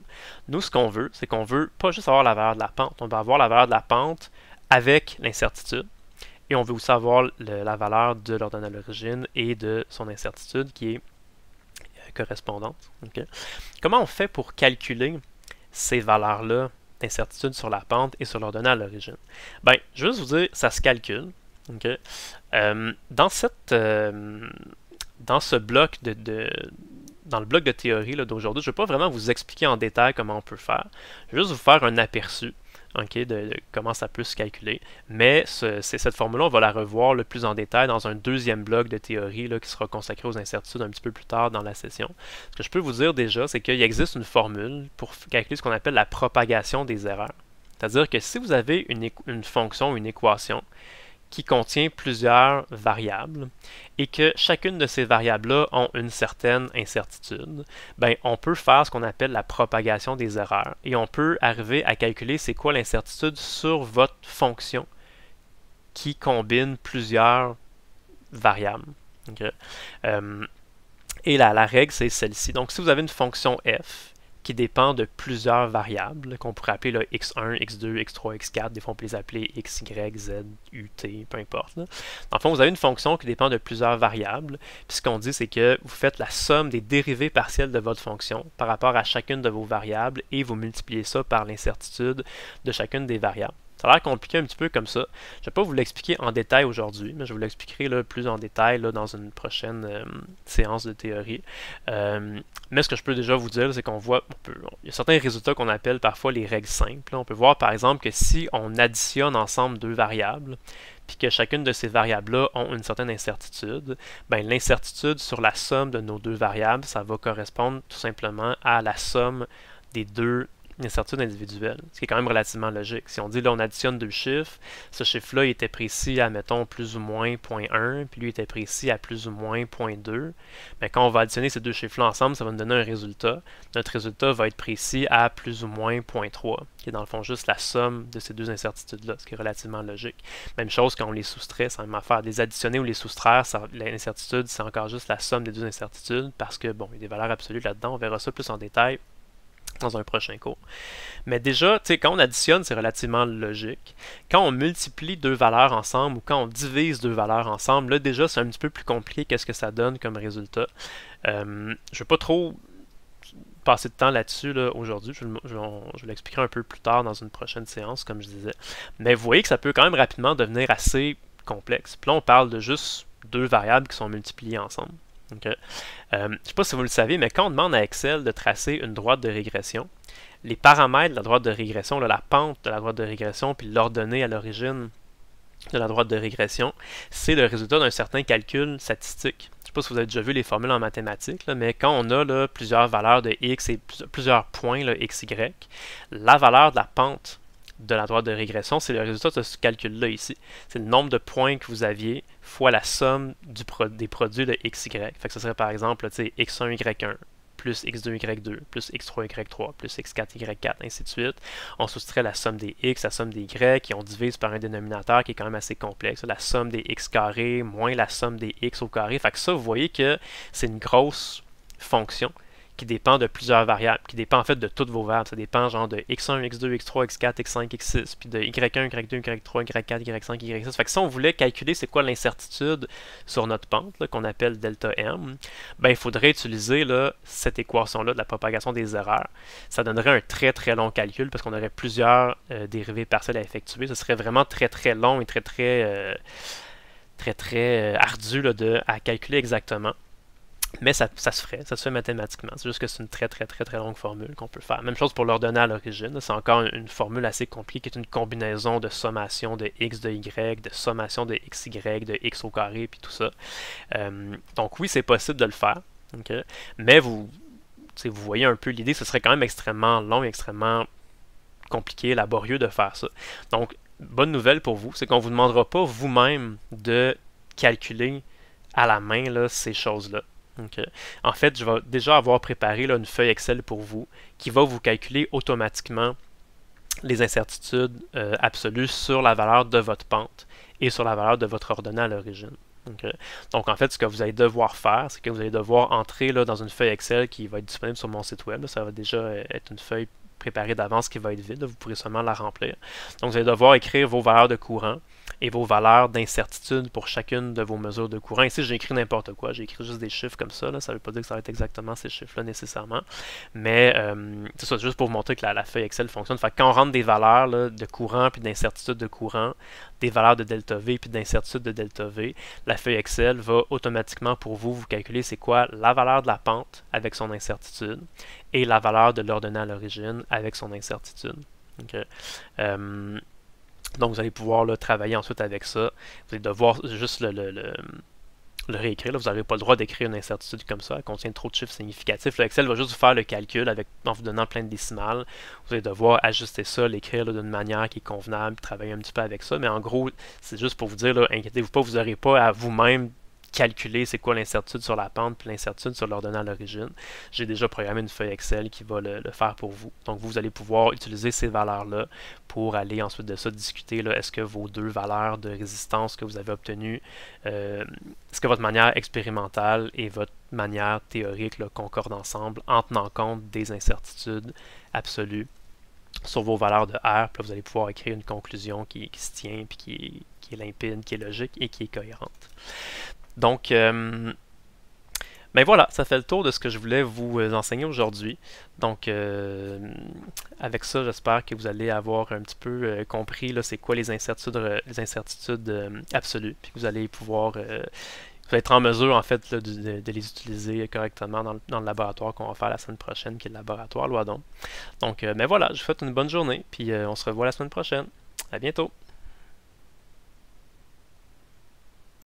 Nous, ce qu'on veut, c'est qu'on veut pas juste avoir la valeur de la pente, on veut avoir la valeur de la pente avec l'incertitude. Et on veut aussi avoir la valeur de l'ordonnée à l'origine et de son incertitude qui est correspondante. Okay? Comment on fait pour calculer ces valeurs-là d'incertitude sur la pente et sur l'ordonnée à l'origine? Ben, je vais juste vous dire, ça se calcule. Okay? Dans ce bloc dans le bloc de théorie d'aujourd'hui, je ne vais pas vraiment vous expliquer en détail comment on peut faire. Je vais juste vous faire un aperçu de comment ça peut se calculer. Mais cette formule-là, on va la revoir le plus en détail dans un deuxième bloc de théorie qui sera consacré aux incertitudes un petit peu plus tard dans la session. Ce que je peux vous dire déjà, c'est qu'il existe une formule pour calculer ce qu'on appelle la propagation des erreurs. C'est-à-dire que si vous avez une fonction, une équation, qui contient plusieurs variables et que chacune de ces variables-là ont une certaine incertitude, ben, on peut faire ce qu'on appelle la propagation des erreurs et on peut arriver à calculer c'est quoi l'incertitude sur votre fonction qui combine plusieurs variables. Okay? Et la règle, c'est celle-ci. Donc, si vous avez une fonction f qui dépend de plusieurs variables, qu'on pourrait appeler là, x1, x2, x3, x4, des fois on peut les appeler x, y, z, u, t, peu importe. Là. Dans le fond, vous avez une fonction qui dépend de plusieurs variables, puis ce qu'on dit, c'est que vous faites la somme des dérivées partielles de votre fonction par rapport à chacune de vos variables et vous multipliez ça par l'incertitude de chacune des variables. Ça a l'air compliqué un petit peu comme ça. Je ne vais pas vous l'expliquer en détail aujourd'hui, mais je vous l'expliquerai plus en détail dans une prochaine séance de théorie. Mais ce que je peux déjà vous dire, c'est qu'on voit, il y a certains résultats qu'on appelle parfois les règles simples. On peut voir par exemple que si on additionne ensemble deux variables, puis que chacune de ces variables-là ont une certaine incertitude, ben, l'incertitude sur la somme de nos deux variables, ça va correspondre tout simplement à la somme des deux une incertitude individuelle, ce qui est quand même relativement logique. Si on dit là on additionne deux chiffres, ce chiffre-là était précis à, mettons, plus ou moins 0.1, puis lui était précis à plus ou moins 0.2, mais quand on va additionner ces deux chiffres-là ensemble, ça va nous donner un résultat. Notre résultat va être précis à plus ou moins 0.3, qui est dans le fond juste la somme de ces deux incertitudes-là, ce qui est relativement logique. Même chose quand on les soustrait, c'est la même affaire. Les additionner ou les soustraire, l'incertitude, c'est encore juste la somme des deux incertitudes, parce que, bon, il y a des valeurs absolues là-dedans, on verra ça plus en détail dans un prochain cours. Mais déjà, quand on additionne, c'est relativement logique. Quand on multiplie deux valeurs ensemble ou quand on divise deux valeurs ensemble, là déjà, c'est un petit peu plus compliqué qu'est-ce que ça donne comme résultat. Je ne vais pas trop passer de temps là-dessus là, aujourd'hui. Je vais l'expliquer un peu plus tard dans une prochaine séance, comme je disais. Mais vous voyez que ça peut quand même rapidement devenir assez complexe. Puis là, on parle de juste deux variables qui sont multipliées ensemble. Okay. Je ne sais pas si vous le savez, mais quand on demande à Excel de tracer une droite de régression, les paramètres de la droite de régression, là, la pente de la droite de régression, puis l'ordonnée à l'origine de la droite de régression, c'est le résultat d'un certain calcul statistique. Je ne sais pas si vous avez déjà vu les formules en mathématiques, là, mais quand on a là, plusieurs valeurs de x et plusieurs points, là, x, y, la valeur de la pente de la droite de régression, c'est le résultat de ce calcul-là ici. C'est le nombre de points que vous aviez fois la somme des produits de x, y. Fait que ce serait par exemple x1, y1 plus x2, y2 plus x3, y3 plus x4, y4, ainsi de suite. On soustrait la somme des x, la somme des y, et on divise par un dénominateur qui est quand même assez complexe. La somme des x carrés moins la somme des x au carré. Fait que ça, vous voyez que c'est une grosse fonction qui dépend de plusieurs variables, qui dépend en fait de toutes vos variables. Ça dépend genre de x1, x2, x3, x4, x5, x6, puis de y1, y2, y3, y4, y5, y6. Fait que si on voulait calculer c'est quoi l'incertitude sur notre pente, qu'on appelle delta m, ben il faudrait utiliser là, cette équation-là de la propagation des erreurs. Ça donnerait un très très long calcul parce qu'on aurait plusieurs dérivées partielles à effectuer. Ce serait vraiment très très long et très ardu là, à calculer exactement. Mais ça se fait mathématiquement. C'est juste que c'est une très longue formule qu'on peut faire. Même chose pour l'ordonnée à l'origine. C'est encore une formule assez compliquée qui est une combinaison de sommation de x de y, de sommation de xy, de x au carré, puis tout ça. Donc oui, c'est possible de le faire. Okay? Mais vous voyez un peu l'idée, ce serait quand même extrêmement long et extrêmement compliqué, laborieux de faire ça. Donc, bonne nouvelle pour vous, c'est qu'on ne vous demandera pas vous-même de calculer à la main là, ces choses-là. Okay. En fait, je vais déjà avoir préparé là, une feuille Excel pour vous qui va vous calculer automatiquement les incertitudes absolues sur la valeur de votre pente et sur la valeur de votre ordonnée à l'origine. Okay. Donc, en fait, ce que vous allez devoir faire, c'est que vous allez devoir entrer là, dans une feuille Excel qui va être disponible sur mon site web. Là. Ça va déjà être une feuille préparée d'avance qui va être vide. Là. Vous pourrez seulement la remplir. Donc, vous allez devoir écrire vos valeurs de courant et vos valeurs d'incertitude pour chacune de vos mesures de courant. Ici, j'ai écrit n'importe quoi. J'ai écrit juste des chiffres comme ça. Là. Ça ne veut pas dire que ça va être exactement ces chiffres-là nécessairement. Mais c'est ça, juste pour vous montrer que la feuille Excel fonctionne. Fait que quand on rentre des valeurs là, de courant puis d'incertitude de courant, des valeurs de delta V puis d'incertitude de delta V, la feuille Excel va automatiquement pour vous calculer c'est quoi la valeur de la pente avec son incertitude et la valeur de l'ordonnée à l'origine avec son incertitude. Okay. Donc, vous allez pouvoir là, travailler ensuite avec ça. Vous allez devoir juste le réécrire. Là. Vous n'avez pas le droit d'écrire une incertitude comme ça. Elle contient trop de chiffres significatifs. Là, Excel va juste vous faire le calcul en vous donnant plein de décimales. Vous allez devoir ajuster ça, l'écrire d'une manière qui est convenable, travailler un petit peu avec ça. Mais en gros, c'est juste pour vous dire, là, inquiétez-vous pas, vous n'aurez pas à vous-même calculer c'est quoi l'incertitude sur la pente puis l'incertitude sur l'ordonnée à l'origine. J'ai déjà programmé une feuille Excel qui va le faire pour vous. Donc, vous allez pouvoir utiliser ces valeurs-là pour aller ensuite de ça discuter est-ce que vos deux valeurs de résistance que vous avez obtenues, est-ce que votre manière expérimentale et votre manière théorique là, concordent ensemble en tenant compte des incertitudes absolues sur vos valeurs de R, puis là, vous allez pouvoir écrire une conclusion qui se tient, puis qui est limpide, qui est logique et qui est cohérente. Donc, ben voilà, ça fait le tour de ce que je voulais vous enseigner aujourd'hui. Donc, avec ça, j'espère que vous allez avoir un petit peu compris c'est quoi les incertitudes absolues, puis que vous allez pouvoir vous allez être en mesure en fait là, de les utiliser correctement dans le laboratoire qu'on va faire la semaine prochaine, qui est le laboratoire Loidon. Donc, ben voilà, je vous souhaite une bonne journée, puis on se revoit la semaine prochaine. À bientôt!